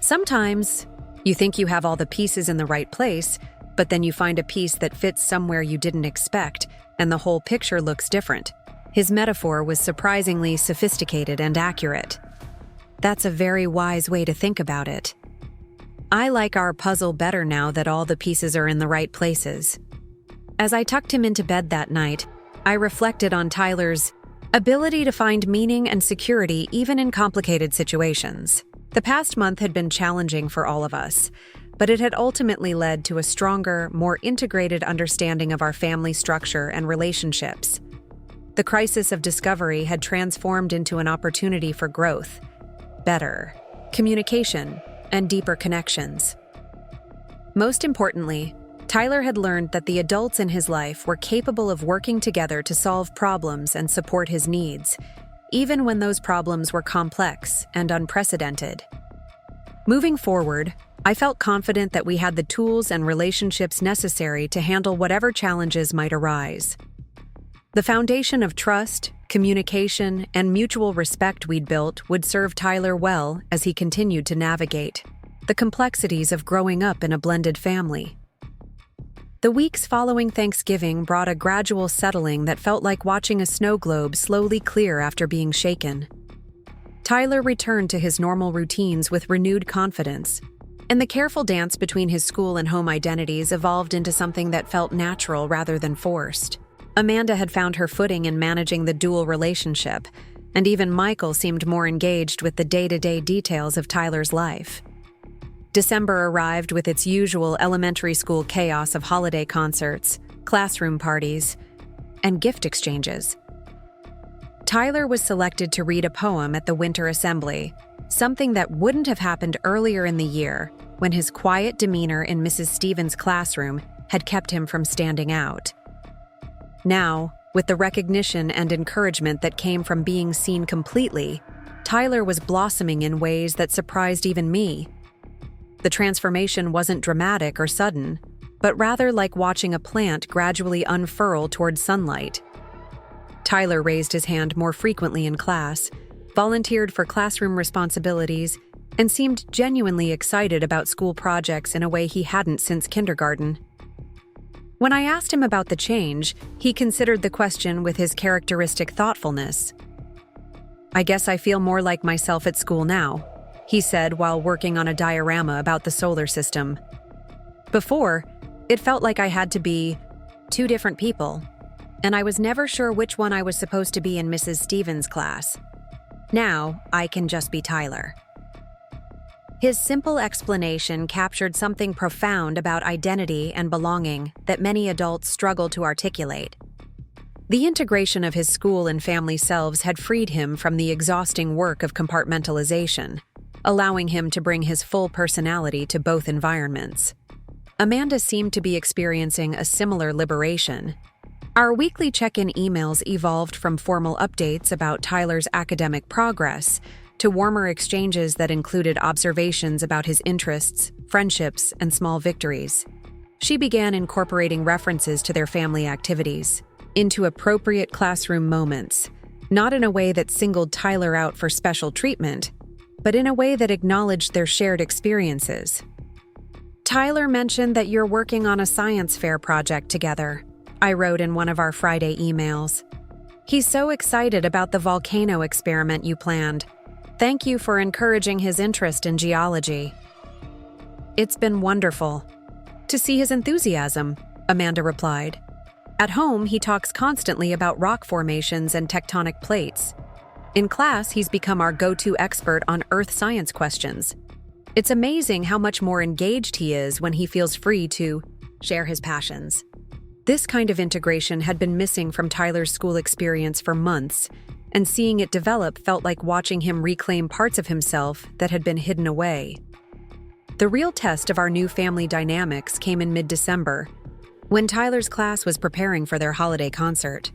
[SPEAKER 1] Sometimes you think you have all the pieces in the right place, but then you find a piece that fits somewhere you didn't expect, and the whole picture looks different." His metaphor was surprisingly sophisticated and accurate. That's a very wise way to think about it. I like our puzzle better now that all the pieces are in the right places. As I tucked him into bed that night, I reflected on Tyler's ability to find meaning and security even in complicated situations. The past month had been challenging for all of us, but it had ultimately led to a stronger, more integrated understanding of our family structure and relationships. The crisis of discovery had transformed into an opportunity for growth, better communication, and deeper connections. Most importantly, Tyler had learned that the adults in his life were capable of working together to solve problems and support his needs, even when those problems were complex and unprecedented. Moving forward, I felt confident that we had the tools and relationships necessary to handle whatever challenges might arise. The foundation of trust, communication, and mutual respect we'd built would serve Tyler well as he continued to navigate the complexities of growing up in a blended family. The weeks following Thanksgiving brought a gradual settling that felt like watching a snow globe slowly clear after being shaken. Tyler returned to his normal routines with renewed confidence, and the careful dance between his school and home identities evolved into something that felt natural rather than forced. Amanda had found her footing in managing the dual relationship, and even Michael seemed more engaged with the day-to-day details of Tyler's life. December arrived with its usual elementary school chaos of holiday concerts, classroom parties, and gift exchanges. Tyler was selected to read a poem at the winter assembly, something that wouldn't have happened earlier in the year when his quiet demeanor in Mrs. Stevens' classroom had kept him from standing out. Now, with the recognition and encouragement that came from being seen completely, Tyler was blossoming in ways that surprised even me. The transformation wasn't dramatic or sudden, but rather like watching a plant gradually unfurl towards sunlight. Tyler raised his hand more frequently in class, volunteered for classroom responsibilities, and seemed genuinely excited about school projects in a way he hadn't since kindergarten. When I asked him about the change, he considered the question with his characteristic thoughtfulness. I guess I feel more like myself at school now, he said while working on a diorama about the solar system. Before, it felt like I had to be two different people, and I was never sure which one I was supposed to be in Mrs. Stevens' class. Now, I can just be Tyler. His simple explanation captured something profound about identity and belonging that many adults struggle to articulate. The integration of his school and family selves had freed him from the exhausting work of compartmentalization, allowing him to bring his full personality to both environments. Amanda seemed to be experiencing a similar liberation. Our weekly check-in emails evolved from formal updates about Tyler's academic progress to warmer exchanges that included observations about his interests, friendships, and small victories. She began incorporating references to their family activities into appropriate classroom moments, not in a way that singled Tyler out for special treatment, but in a way that acknowledged their shared experiences. Tyler mentioned that you're working on a science fair project together, I wrote in one of our Friday emails. He's so excited about the volcano experiment you planned. Thank you for encouraging his interest in geology. It's been wonderful to see his enthusiasm, Amanda replied. At home, he talks constantly about rock formations and tectonic plates. In class, he's become our go-to expert on earth science questions. It's amazing how much more engaged he is when he feels free to share his passions. This kind of integration had been missing from Tyler's school experience for months, and seeing it develop felt like watching him reclaim parts of himself that had been hidden away. The real test of our new family dynamics came in mid-December, when Tyler's class was preparing for their holiday concert.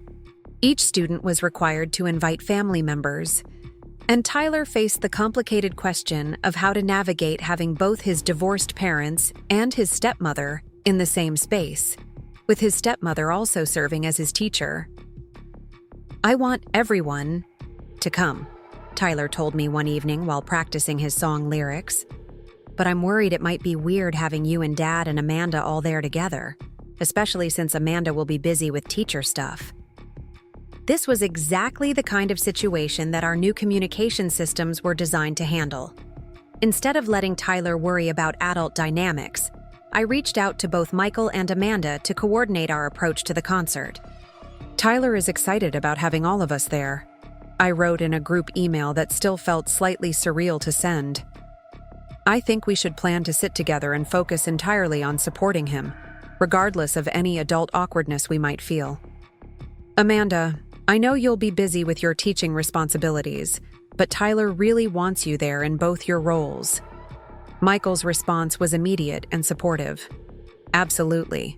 [SPEAKER 1] Each student was required to invite family members, and Tyler faced the complicated question of how to navigate having both his divorced parents and his stepmother in the same space, with his stepmother also serving as his teacher. I want everyone to come, Tyler told me one evening while practicing his song lyrics. But I'm worried it might be weird having you and Dad and Amanda all there together, especially since Amanda will be busy with teacher stuff. This was exactly the kind of situation that our new communication systems were designed to handle. Instead of letting Tyler worry about adult dynamics, I reached out to both Michael and Amanda to coordinate our approach to the concert. Tyler is excited about having all of us there, I wrote in a group email that still felt slightly surreal to send. I think we should plan to sit together and focus entirely on supporting him, regardless of any adult awkwardness we might feel. Amanda, I know you'll be busy with your teaching responsibilities, but Tyler really wants you there in both your roles. Michael's response was immediate and supportive. Absolutely.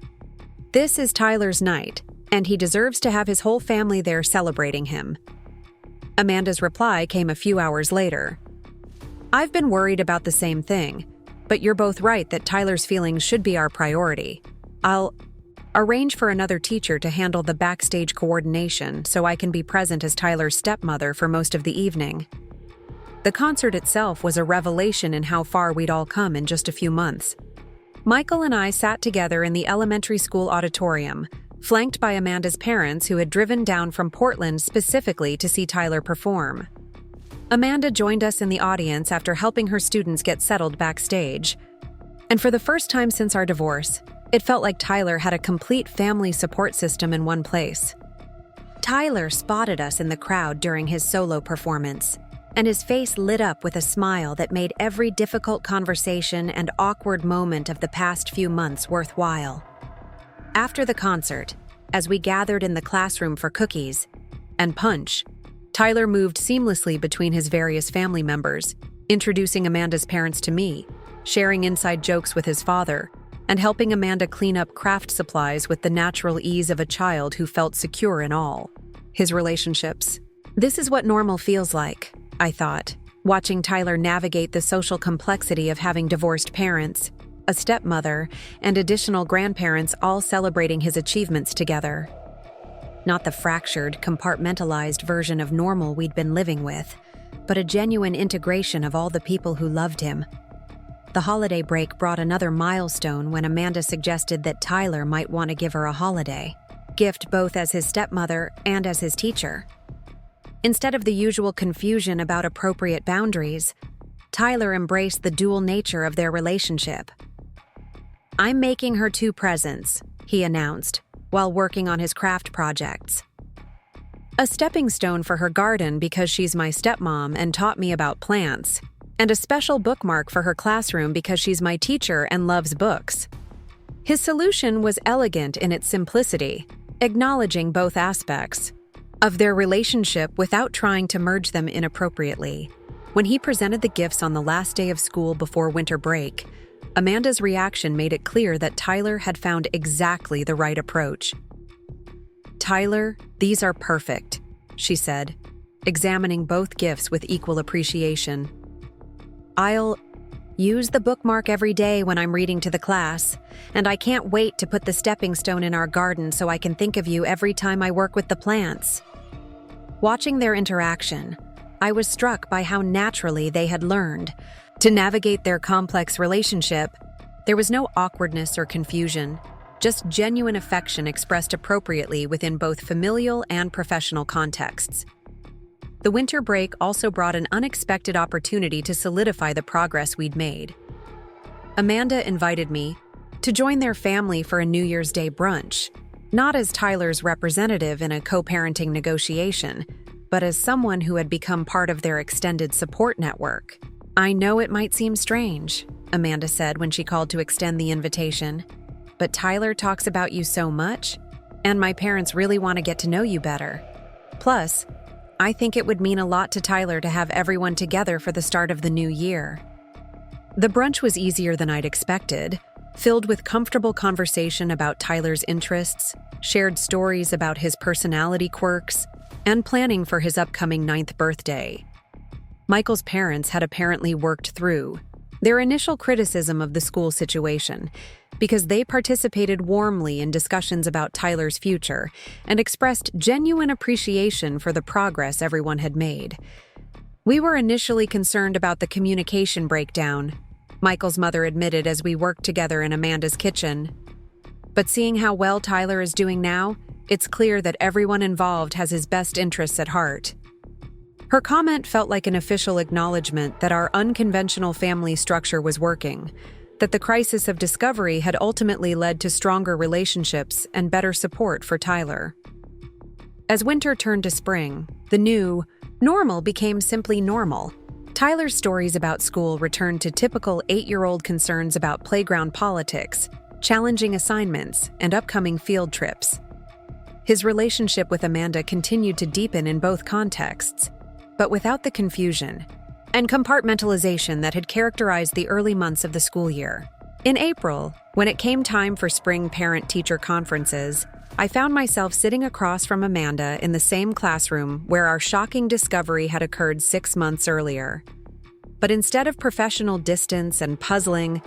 [SPEAKER 1] This is Tyler's night, and he deserves to have his whole family there celebrating him. Amanda's reply came a few hours later. I've been worried about the same thing, but you're both right that Tyler's feelings should be our priority. I'll arrange for another teacher to handle the backstage coordination so I can be present as Tyler's stepmother for most of the evening. The concert itself was a revelation in how far we'd all come in just a few months. Michael and I sat together in the elementary school auditorium, flanked by Amanda's parents who had driven down from Portland specifically to see Tyler perform. Amanda joined us in the audience after helping her students get settled backstage. And for the first time since our divorce, it felt like Tyler had a complete family support system in one place. Tyler spotted us in the crowd during his solo performance, and his face lit up with a smile that made every difficult conversation and awkward moment of the past few months worthwhile. After the concert, as we gathered in the classroom for cookies and punch, Tyler moved seamlessly between his various family members, introducing Amanda's parents to me, sharing inside jokes with his father, and helping Amanda clean up craft supplies with the natural ease of a child who felt secure in all his relationships. This is what normal feels like, I thought, watching Tyler navigate the social complexity of having divorced parents, a stepmother, and additional grandparents all celebrating his achievements together. Not the fractured, compartmentalized version of normal we'd been living with, but a genuine integration of all the people who loved him. The holiday break brought another milestone when Amanda suggested that Tyler might want to give her a holiday gift both as his stepmother and as his teacher. Instead of the usual confusion about appropriate boundaries, Tyler embraced the dual nature of their relationship. "I'm making her 2 presents," he announced, while working on his craft projects. "A stepping stone for her garden because she's my stepmom and taught me about plants, and a special bookmark for her classroom because she's my teacher and loves books." His solution was elegant in its simplicity, acknowledging both aspects of their relationship without trying to merge them inappropriately. When he presented the gifts on the last day of school before winter break, Amanda's reaction made it clear that Tyler had found exactly the right approach. "Tyler, these are perfect," she said, examining both gifts with equal appreciation. "I'll use the bookmark every day when I'm reading to the class, and I can't wait to put the stepping stone in our garden so I can think of you every time I work with the plants." Watching their interaction, I was struck by how naturally they had learned to navigate their complex relationship. There was no awkwardness or confusion, just genuine affection expressed appropriately within both familial and professional contexts. The winter break also brought an unexpected opportunity to solidify the progress we'd made. Amanda invited me to join their family for a New Year's Day brunch, not as Tyler's representative in a co-parenting negotiation, but as someone who had become part of their extended support network. "I know it might seem strange," Amanda said when she called to extend the invitation, "but Tyler talks about you so much, and my parents really want to get to know you better. Plus, I think it would mean a lot to Tyler to have everyone together for the start of the new year." The brunch was easier than I'd expected, filled with comfortable conversation about Tyler's interests, shared stories about his personality quirks, and planning for his upcoming 9th birthday. Michael's parents had apparently worked through their initial criticism of the school situation because they participated warmly in discussions about Tyler's future and expressed genuine appreciation for the progress everyone had made. "We were initially concerned about the communication breakdown," Michael's mother admitted as we worked together in Amanda's kitchen. "But seeing how well Tyler is doing now, it's clear that everyone involved has his best interests at heart." Her comment felt like an official acknowledgement that our unconventional family structure was working, that the crisis of discovery had ultimately led to stronger relationships and better support for Tyler. As winter turned to spring, the new normal became simply normal. Tyler's stories about school returned to typical 8-year-old concerns about playground politics, challenging assignments, and upcoming field trips. His relationship with Amanda continued to deepen in both contexts, but without the confusion and compartmentalization that had characterized the early months of the school year. In April, when it came time for spring parent-teacher conferences, I found myself sitting across from Amanda in the same classroom where our shocking discovery had occurred 6 months earlier. But instead of professional distance and puzzling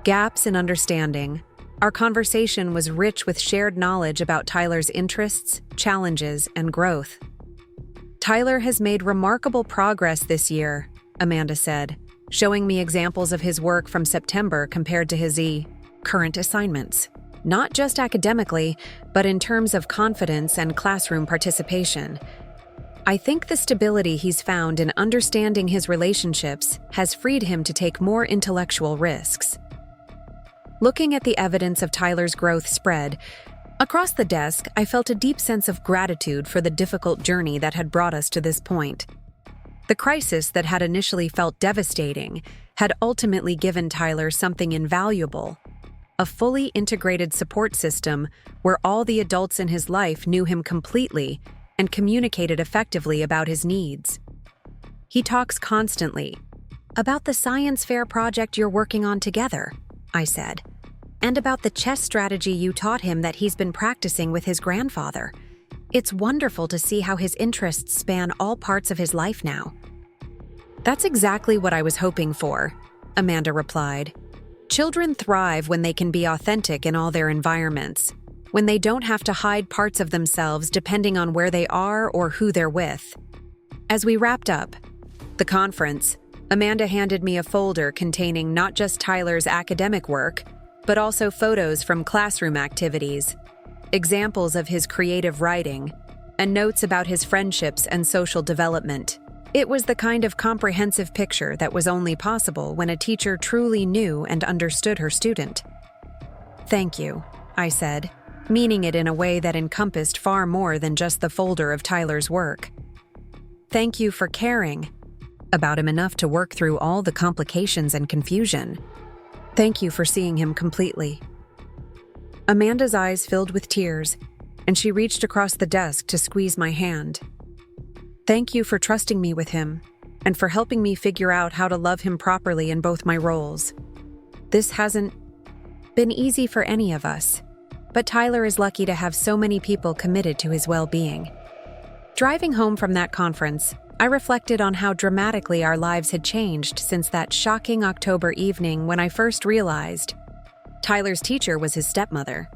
[SPEAKER 1] gaps in understanding, our conversation was rich with shared knowledge about Tyler's interests, challenges, and growth. "Tyler has made remarkable progress this year," Amanda said, showing me examples of his work from September compared to his current assignments. Not just academically, but in terms of confidence and classroom participation. "I think the stability he's found in understanding his relationships has freed him to take more intellectual risks." Looking at the evidence of Tyler's growth spread across the desk, I felt a deep sense of gratitude for the difficult journey that had brought us to this point. The crisis that had initially felt devastating had ultimately given Tyler something invaluable: a fully integrated support system where all the adults in his life knew him completely and communicated effectively about his needs. "He talks constantly about the science fair project you're working on together," I said, "and about the chess strategy you taught him that he's been practicing with his grandfather. It's wonderful to see how his interests span all parts of his life now." "That's exactly what I was hoping for," Amanda replied. "Children thrive when they can be authentic in all their environments, when they don't have to hide parts of themselves depending on where they are or who they're with." As we wrapped up the conference, Amanda handed me a folder containing not just Tyler's academic work, but also photos from classroom activities, examples of his creative writing, and notes about his friendships and social development. It was the kind of comprehensive picture that was only possible when a teacher truly knew and understood her student. "Thank you," I said, meaning it in a way that encompassed far more than just the folder of Tyler's work. "Thank you for caring about him enough to work through all the complications and confusion. Thank you for seeing him completely." Amanda's eyes filled with tears, and she reached across the desk to squeeze my hand. "Thank you for trusting me with him, and for helping me figure out how to love him properly in both my roles. This hasn't been easy for any of us, but Tyler is lucky to have so many people committed to his well-being." Driving home from that conference, I reflected on how dramatically our lives had changed since that shocking October evening when I first realized Tyler's teacher was his stepmother.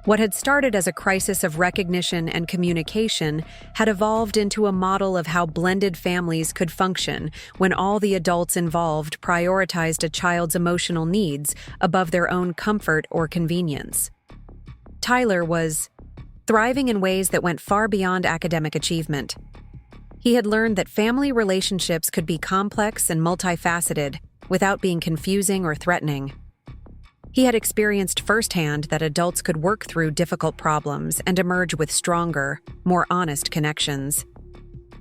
[SPEAKER 1] What had started as a crisis of recognition and communication had evolved into a model of how blended families could function when all the adults involved prioritized a child's emotional needs above their own comfort or convenience. Tyler was thriving in ways that went far beyond academic achievement. He had learned that family relationships could be complex and multifaceted without being confusing or threatening. He had experienced firsthand that adults could work through difficult problems and emerge with stronger, more honest connections.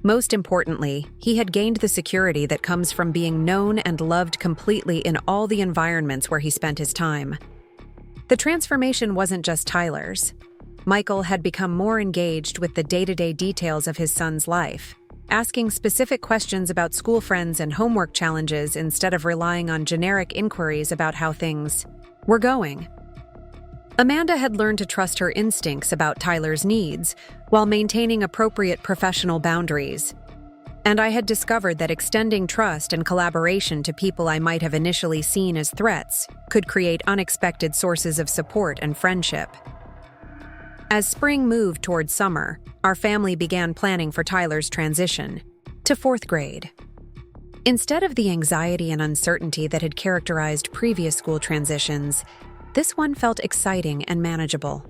[SPEAKER 1] Most importantly, he had gained the security that comes from being known and loved completely in all the environments where he spent his time. The transformation wasn't just Tyler's. Michael had become more engaged with the day-to-day details of his son's life, asking specific questions about school friends and homework challenges instead of relying on generic inquiries about how things were going. Amanda had learned to trust her instincts about Tyler's needs while maintaining appropriate professional boundaries. And I had discovered that extending trust and collaboration to people I might have initially seen as threats could create unexpected sources of support and friendship. As spring moved towards summer, our family began planning for Tyler's transition to 4th grade. Instead of the anxiety and uncertainty that had characterized previous school transitions, this one felt exciting and manageable.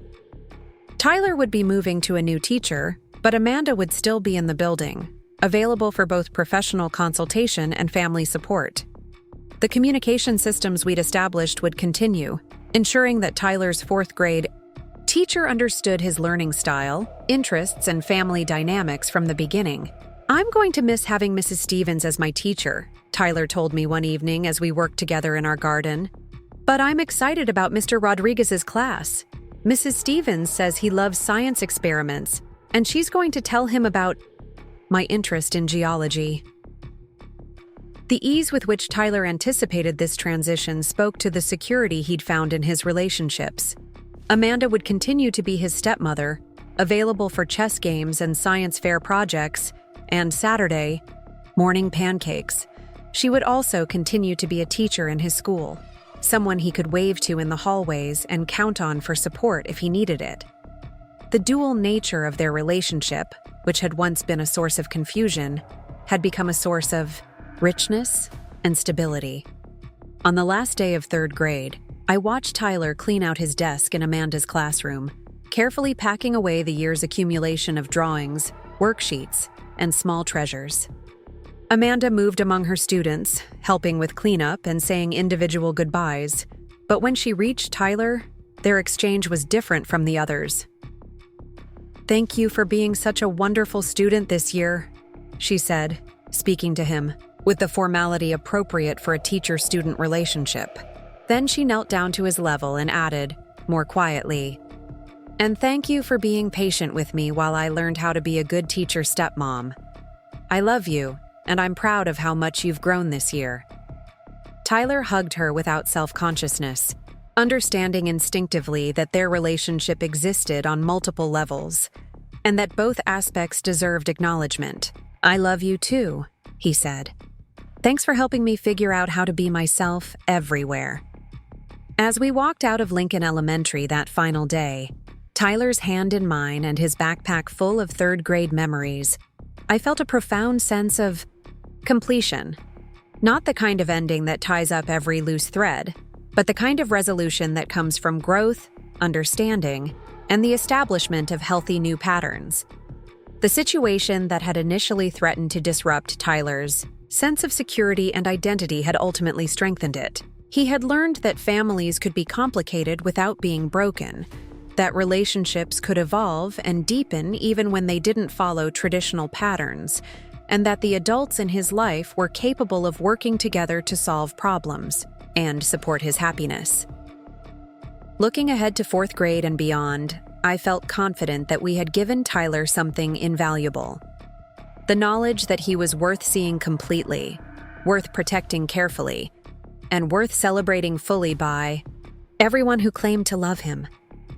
[SPEAKER 1] Tyler would be moving to a new teacher, but Amanda would still be in the building, available for both professional consultation and family support. The communication systems we'd established would continue, ensuring that Tyler's 4th grade teacher understood his learning style, interests, and family dynamics from the beginning. "I'm going to miss having Mrs. Stevens as my teacher," Tyler told me one evening as we worked together in our garden. "But I'm excited about Mr. Rodriguez's class. Mrs. Stevens says he loves science experiments, and she's going to tell him about my interest in geology." The ease with which Tyler anticipated this transition spoke to the security he'd found in his relationships. Amanda would continue to be his stepmother, available for chess games and science fair projects, and Saturday morning pancakes. She would also continue to be a teacher in his school, someone he could wave to in the hallways and count on for support if he needed it. The dual nature of their relationship, which had once been a source of confusion, had become a source of richness and stability. On the last day of 3rd grade, I watched Tyler clean out his desk in Amanda's classroom, carefully packing away the year's accumulation of drawings, worksheets, and small treasures. Amanda moved among her students, helping with cleanup and saying individual goodbyes, but when she reached Tyler, their exchange was different from the others. "Thank you for being such a wonderful student this year," she said, speaking to him with the formality appropriate for a teacher-student relationship. Then she knelt down to his level and added, more quietly, "And thank you for being patient with me while I learned how to be a good teacher stepmom. I love you, and I'm proud of how much you've grown this year." Tyler hugged her without self-consciousness, understanding instinctively that their relationship existed on multiple levels, and that both aspects deserved acknowledgement. "I love you too," he said. "Thanks for helping me figure out how to be myself everywhere." As we walked out of Lincoln Elementary that final day, Tyler's hand in mine and his backpack full of 3rd grade memories, I felt a profound sense of completion. Not the kind of ending that ties up every loose thread, but the kind of resolution that comes from growth, understanding, and the establishment of healthy new patterns. The situation that had initially threatened to disrupt Tyler's sense of security and identity had ultimately strengthened it. He had learned that families could be complicated without being broken, that relationships could evolve and deepen even when they didn't follow traditional patterns, and that the adults in his life were capable of working together to solve problems and support his happiness. Looking ahead to 4th grade and beyond, I felt confident that we had given Tyler something invaluable. The knowledge that he was worth seeing completely, worth protecting carefully, and worth celebrating fully by everyone who claimed to love him.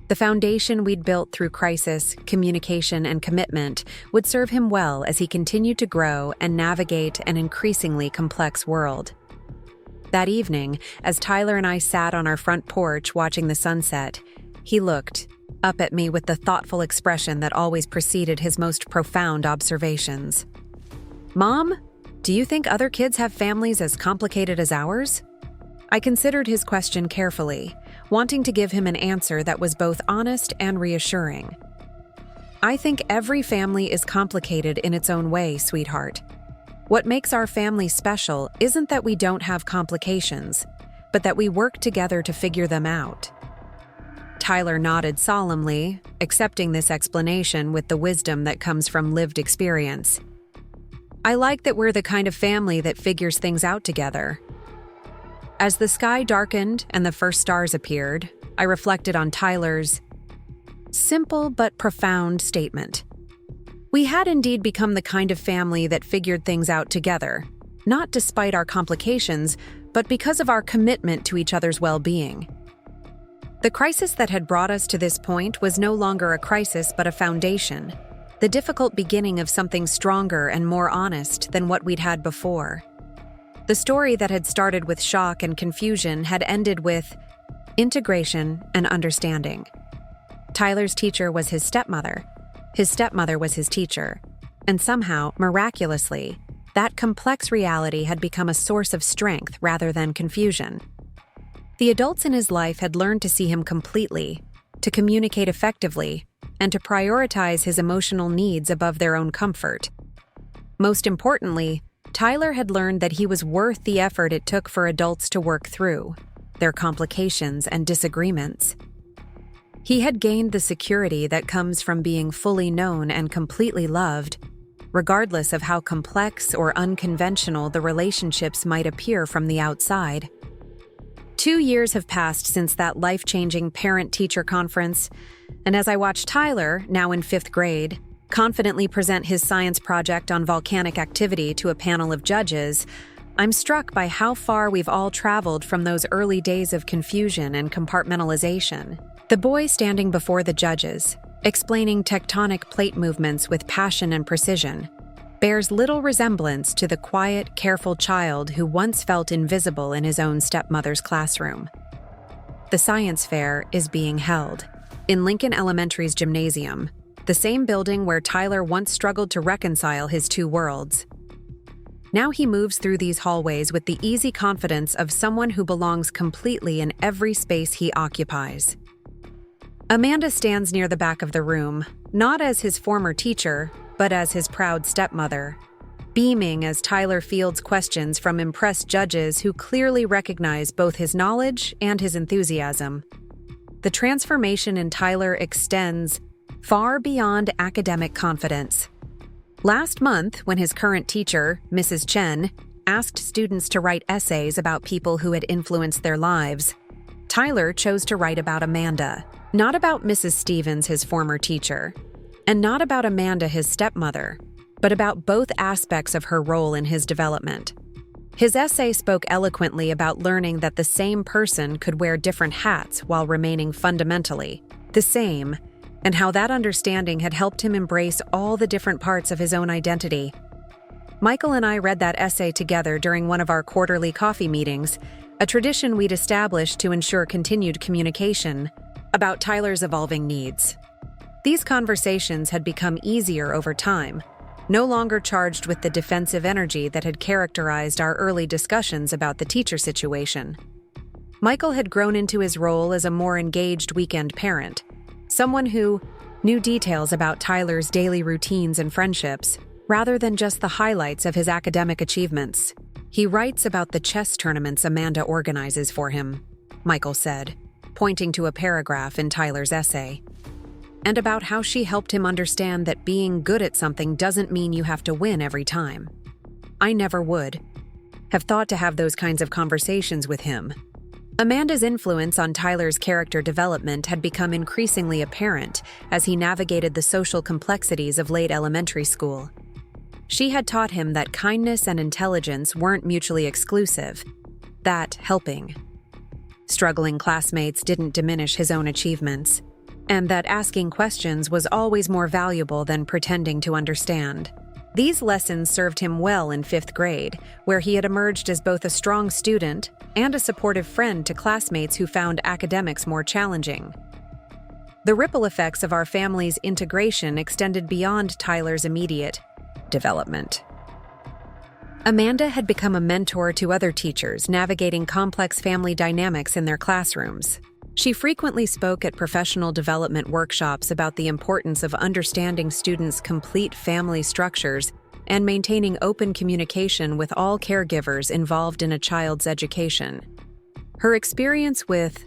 [SPEAKER 1] The foundation we'd built through crisis, communication, and commitment would serve him well as he continued to grow and navigate an increasingly complex world. That evening, as Tyler and I sat on our front porch watching the sunset, he looked up at me with the thoughtful expression that always preceded his most profound observations. "Mom, do you think other kids have families as complicated as ours?" I considered his question carefully, wanting to give him an answer that was both honest and reassuring. "I think every family is complicated in its own way, sweetheart. What makes our family special isn't that we don't have complications, but that we work together to figure them out." Tyler nodded solemnly, accepting this explanation with the wisdom that comes from lived experience. "I like that we're the kind of family that figures things out together." As the sky darkened and the first stars appeared, I reflected on Tyler's simple but profound statement. We had indeed become the kind of family that figured things out together, not despite our complications, but because of our commitment to each other's well-being. The crisis that had brought us to this point was no longer a crisis but a foundation, the difficult beginning of something stronger and more honest than what we'd had before. The story that had started with shock and confusion had ended with integration and understanding. Tyler's teacher was his stepmother was his teacher, and somehow, miraculously, that complex reality had become a source of strength rather than confusion. The adults in his life had learned to see him completely, to communicate effectively, and to prioritize his emotional needs above their own comfort. Most importantly, Tyler had learned that he was worth the effort it took for adults to work through their complications and disagreements. He had gained the security that comes from being fully known and completely loved, regardless of how complex or unconventional the relationships might appear from the outside. 2 years have passed since that life-changing parent-teacher conference, and as I watch Tyler, now in 5th grade, confidently present his science project on volcanic activity to a panel of judges, I'm struck by how far we've all traveled from those early days of confusion and compartmentalization. The boy standing before the judges, explaining tectonic plate movements with passion and precision, bears little resemblance to the quiet, careful child who once felt invisible in his own stepmother's classroom. The science fair is being held in Lincoln Elementary's gymnasium, the same building where Tyler once struggled to reconcile his two worlds. Now he moves through these hallways with the easy confidence of someone who belongs completely in every space he occupies. Amanda stands near the back of the room, not as his former teacher, but as his proud stepmother, beaming as Tyler fields questions from impressed judges who clearly recognize both his knowledge and his enthusiasm. The transformation in Tyler extends far beyond academic confidence. Last month, when his current teacher, Mrs. Chen, asked students to write essays about people who had influenced their lives, Tyler chose to write about Amanda, not about Mrs. Stevens, his former teacher, and not about Amanda, his stepmother, but about both aspects of her role in his development. His essay spoke eloquently about learning that the same person could wear different hats while remaining fundamentally the same, and how that understanding had helped him embrace all the different parts of his own identity. Michael and I read that essay together during one of our quarterly coffee meetings, a tradition we'd established to ensure continued communication about Tyler's evolving needs. These conversations had become easier over time, no longer charged with the defensive energy that had characterized our early discussions about the teacher situation. Michael had grown into his role as a more engaged weekend parent, someone who, new details about Tyler's daily routines and friendships, rather than just the highlights of his academic achievements. "He writes about the chess tournaments Amanda organizes for him," Michael said, pointing to a paragraph in Tyler's essay, "and about how she helped him understand that being good at something doesn't mean you have to win every time. I never would have thought to have those kinds of conversations with him." Amanda's influence on Tyler's character development had become increasingly apparent as he navigated the social complexities of late elementary school. She had taught him that kindness and intelligence weren't mutually exclusive, that helping struggling classmates didn't diminish his own achievements, and that asking questions was always more valuable than pretending to understand. These lessons served him well in 5th grade, where he had emerged as both a strong student and a supportive friend to classmates who found academics more challenging. The ripple effects of our family's integration extended beyond Tyler's immediate development. Amanda had become a mentor to other teachers navigating complex family dynamics in their classrooms. She frequently spoke at professional development workshops about the importance of understanding students' complete family structures and maintaining open communication with all caregivers involved in a child's education. Her experience with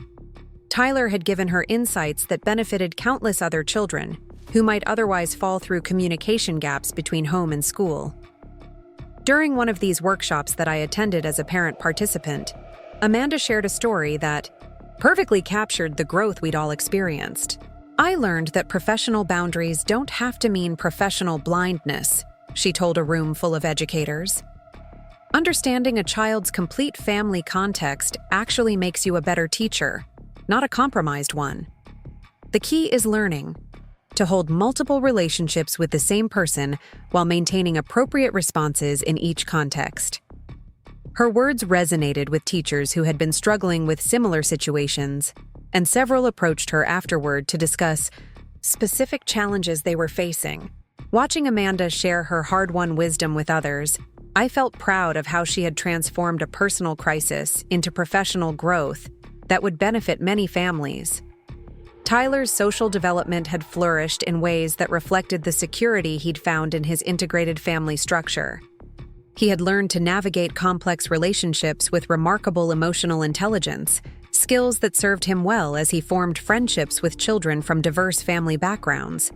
[SPEAKER 1] Tyler had given her insights that benefited countless other children who might otherwise fall through communication gaps between home and school. During one of these workshops that I attended as a parent participant, Amanda shared a story that perfectly captured the growth we'd all experienced. "I learned that professional boundaries don't have to mean professional blindness," she told a room full of educators. "Understanding a child's complete family context actually makes you a better teacher, not a compromised one. The key is learning to hold multiple relationships with the same person while maintaining appropriate responses in each context." Her words resonated with teachers who had been struggling with similar situations, and several approached her afterward to discuss specific challenges they were facing. Watching Amanda share her hard-won wisdom with others, I felt proud of how she had transformed a personal crisis into professional growth that would benefit many families. Tyler's social development had flourished in ways that reflected the security he'd found in his integrated family structure. He had learned to navigate complex relationships with remarkable emotional intelligence, skills that served him well as he formed friendships with children from diverse family backgrounds.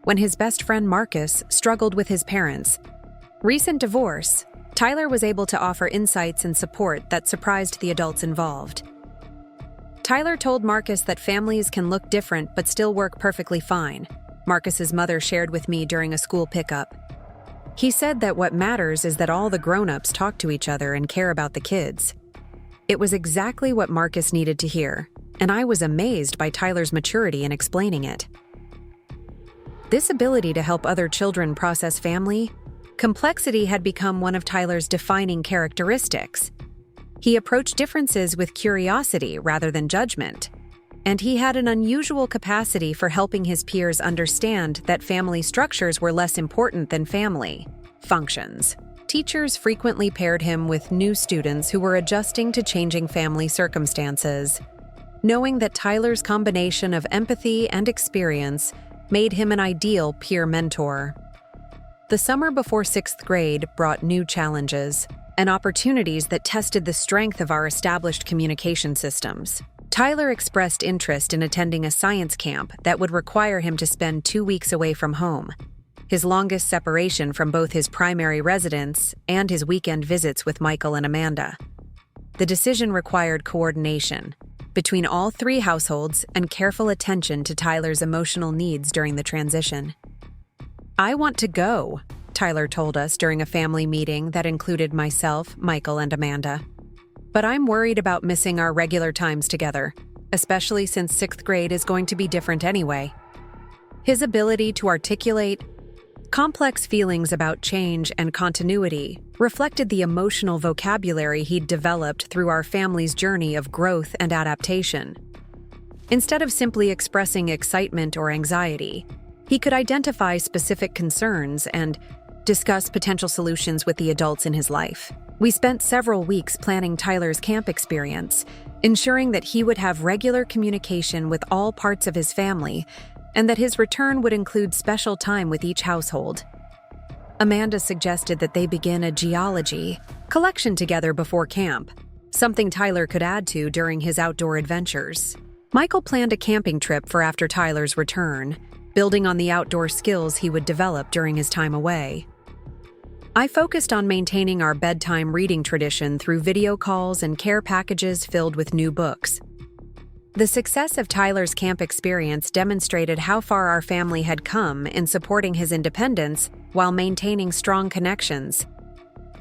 [SPEAKER 1] When his best friend Marcus struggled with his parents' recent divorce, Tyler was able to offer insights and support that surprised the adults involved. Tyler told Marcus that families can look different but still work perfectly fine, Marcus's mother shared with me during a school pickup. He said that what matters is that all the grown-ups talk to each other and care about the kids. It was exactly what Marcus needed to hear, and I was amazed by Tyler's maturity in explaining it. This ability to help other children process family complexity had become one of Tyler's defining characteristics. He approached differences with curiosity rather than judgment, and he had an unusual capacity for helping his peers understand that family structures were less important than family functions. Teachers frequently paired him with new students who were adjusting to changing family circumstances. Knowing that Tyler's combination of empathy and experience made him an ideal peer mentor. The summer before 6th grade brought new challenges and opportunities that tested the strength of our established communication systems. Tyler expressed interest in attending a science camp that would require him to spend 2 weeks away from home, his longest separation from both his primary residence and his weekend visits with Michael and Amanda. The decision required coordination between all 3 households and careful attention to Tyler's emotional needs during the transition. "I want to go," Tyler told us during a family meeting that included myself, Michael, and Amanda. "But I'm worried about missing our regular times together, especially since 6th grade is going to be different anyway." His ability to articulate complex feelings about change and continuity reflected the emotional vocabulary he'd developed through our family's journey of growth and adaptation. Instead of simply expressing excitement or anxiety, he could identify specific concerns and discuss potential solutions with the adults in his life. We spent several weeks planning Tyler's camp experience, ensuring that he would have regular communication with all parts of his family and that his return would include special time with each household. Amanda suggested that they begin a geology collection together before camp, something Tyler could add to during his outdoor adventures. Michael planned a camping trip for after Tyler's return, building on the outdoor skills he would develop during his time away. I focused on maintaining our bedtime reading tradition through video calls and care packages filled with new books. The success of Tyler's camp experience demonstrated how far our family had come in supporting his independence while maintaining strong connections.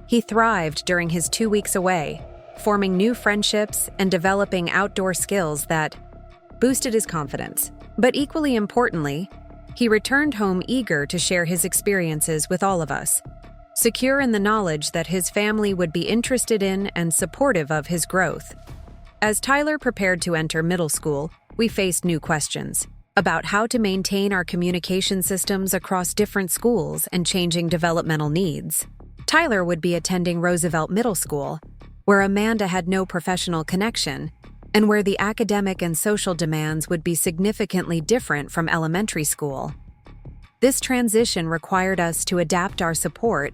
[SPEAKER 1] He thrived during his 2 weeks away, forming new friendships and developing outdoor skills that boosted his confidence. But equally importantly, he returned home eager to share his experiences with all of us, secure in the knowledge that his family would be interested in and supportive of his growth. As Tyler prepared to enter middle school, we faced new questions about how to maintain our communication systems across different schools and changing developmental needs. Tyler would be attending Roosevelt Middle School, where Amanda had no professional connection, and where the academic and social demands would be significantly different from elementary school. This transition required us to adapt our support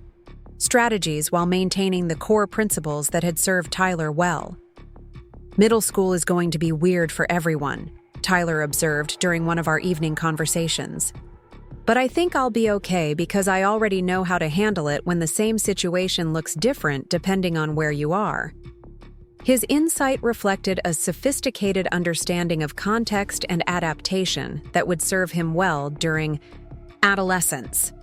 [SPEAKER 1] strategies while maintaining the core principles that had served Tyler well. Middle school is going to be weird for everyone, Tyler observed during one of our evening conversations. But I think I'll be okay because I already know how to handle it when the same situation looks different depending on where you are. His insight reflected a sophisticated understanding of context and adaptation that would serve him well during adolescence.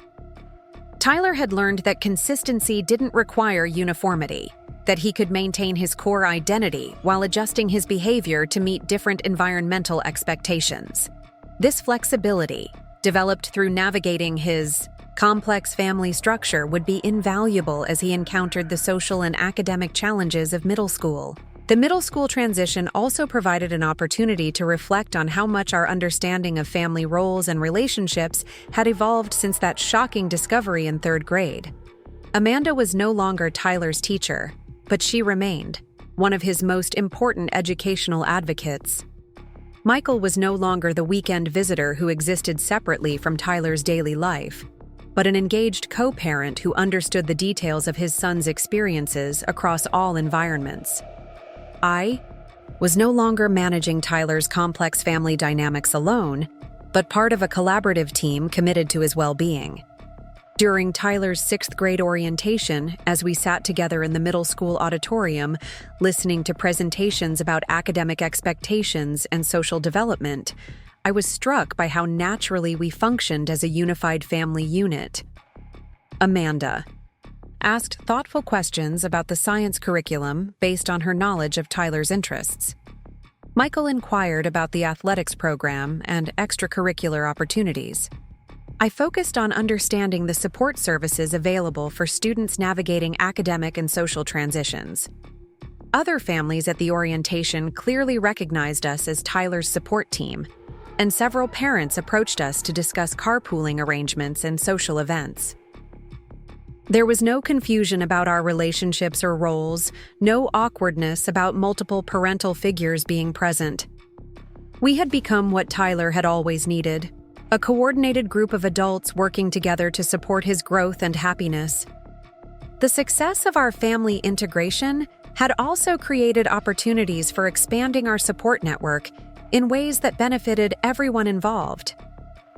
[SPEAKER 1] Tyler had learned that consistency didn't require uniformity, that he could maintain his core identity while adjusting his behavior to meet different environmental expectations. This flexibility, developed through navigating his complex family structure, would be invaluable as he encountered the social and academic challenges of middle school. The middle school transition also provided an opportunity to reflect on how much our understanding of family roles and relationships had evolved since that shocking discovery in 3rd grade. Amanda was no longer Tyler's teacher, but she remained one of his most important educational advocates. Michael was no longer the weekend visitor who existed separately from Tyler's daily life, but an engaged co-parent who understood the details of his son's experiences across all environments. I was no longer managing Tyler's complex family dynamics alone, but part of a collaborative team committed to his well-being. During Tyler's 6th grade orientation, as we sat together in the middle school auditorium, listening to presentations about academic expectations and social development, I was struck by how naturally we functioned as a unified family unit. Amanda asked thoughtful questions about the science curriculum based on her knowledge of Tyler's interests. Michael inquired about the athletics program and extracurricular opportunities. I focused on understanding the support services available for students navigating academic and social transitions. Other families at the orientation clearly recognized us as Tyler's support team, and several parents approached us to discuss carpooling arrangements and social events. There was no confusion about our relationships or roles, no awkwardness about multiple parental figures being present. We had become what Tyler had always needed, a coordinated group of adults working together to support his growth and happiness. The success of our family integration had also created opportunities for expanding our support network in ways that benefited everyone involved.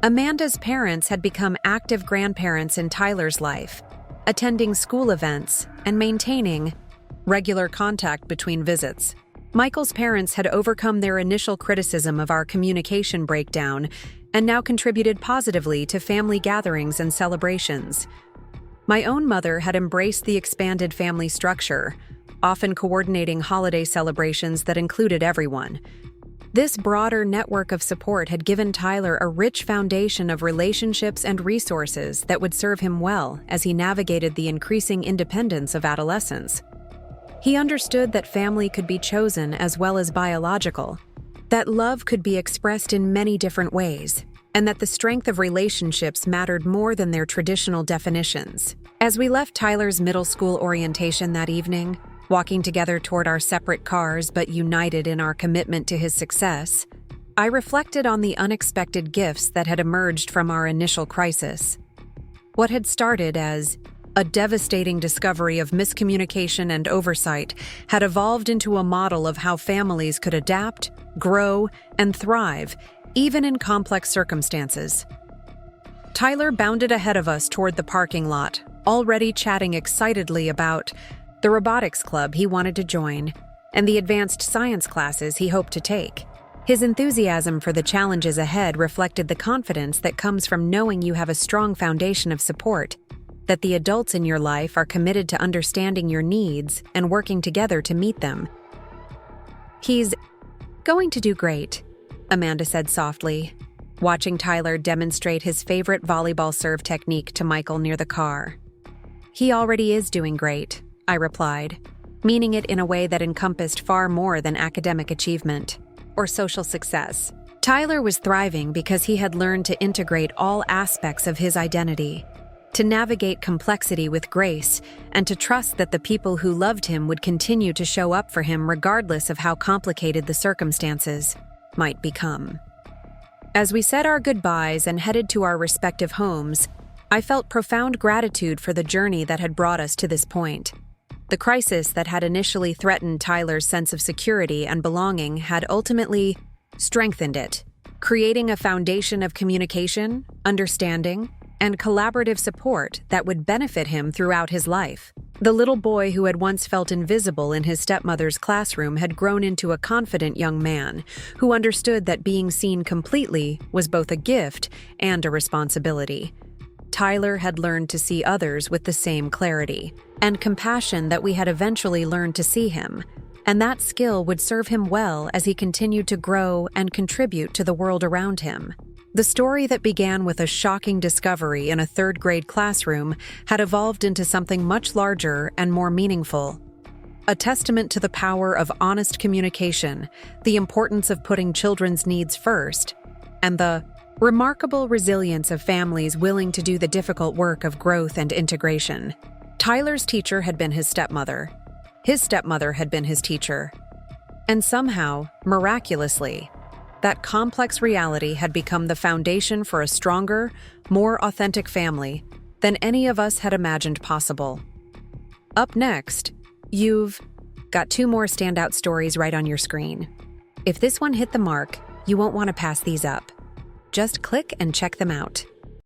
[SPEAKER 1] Amanda's parents had become active grandparents in Tyler's life, attending school events and maintaining regular contact between visits. Michael's parents had overcome their initial criticism of our communication breakdown and now contributed positively to family gatherings and celebrations. My own mother had embraced the expanded family structure, often coordinating holiday celebrations that included everyone. This broader network of support had given Tyler a rich foundation of relationships and resources that would serve him well as he navigated the increasing independence of adolescence. He understood that family could be chosen as well as biological, that love could be expressed in many different ways, and that the strength of relationships mattered more than their traditional definitions. As we left Tyler's middle school orientation that evening, walking together toward our separate cars but united in our commitment to his success, I reflected on the unexpected gifts that had emerged from our initial crisis. What had started as a devastating discovery of miscommunication and oversight had evolved into a model of how families could adapt, grow, and thrive, even in complex circumstances. Tyler bounded ahead of us toward the parking lot, already chatting excitedly about the robotics club he wanted to join and the advanced science classes he hoped to take. His enthusiasm for the challenges ahead reflected the confidence that comes from knowing you have a strong foundation of support, that the adults in your life are committed to understanding your needs and working together to meet them. "He's going to do great," Amanda said softly, watching Tyler demonstrate his favorite volleyball serve technique to Michael near the car. "He already is doing great," I replied, meaning it in a way that encompassed far more than academic achievement or social success. Tyler was thriving because he had learned to integrate all aspects of his identity, to navigate complexity with grace, and to trust that the people who loved him would continue to show up for him regardless of how complicated the circumstances might become. As we said our goodbyes and headed to our respective homes, I felt profound gratitude for the journey that had brought us to this point. The crisis that had initially threatened Tyler's sense of security and belonging had ultimately strengthened it, creating a foundation of communication, understanding, and collaborative support that would benefit him throughout his life. The little boy who had once felt invisible in his stepmother's classroom had grown into a confident young man who understood that being seen completely was both a gift and a responsibility. Tyler had learned to see others with the same clarity and compassion that we had eventually learned to see him, and that skill would serve him well as he continued to grow and contribute to the world around him. The story that began with a shocking discovery in a third-grade classroom had evolved into something much larger and more meaningful. A testament to the power of honest communication, the importance of putting children's needs first, and the remarkable resilience of families willing to do the difficult work of growth and integration. Tyler's teacher had been his stepmother. His stepmother had been his teacher. And somehow, miraculously, that complex reality had become the foundation for a stronger, more authentic family than any of us had imagined possible. Up next, you've got 2 more standout stories right on your screen. If this one hit the mark, you won't want to pass these up. Just click and check them out.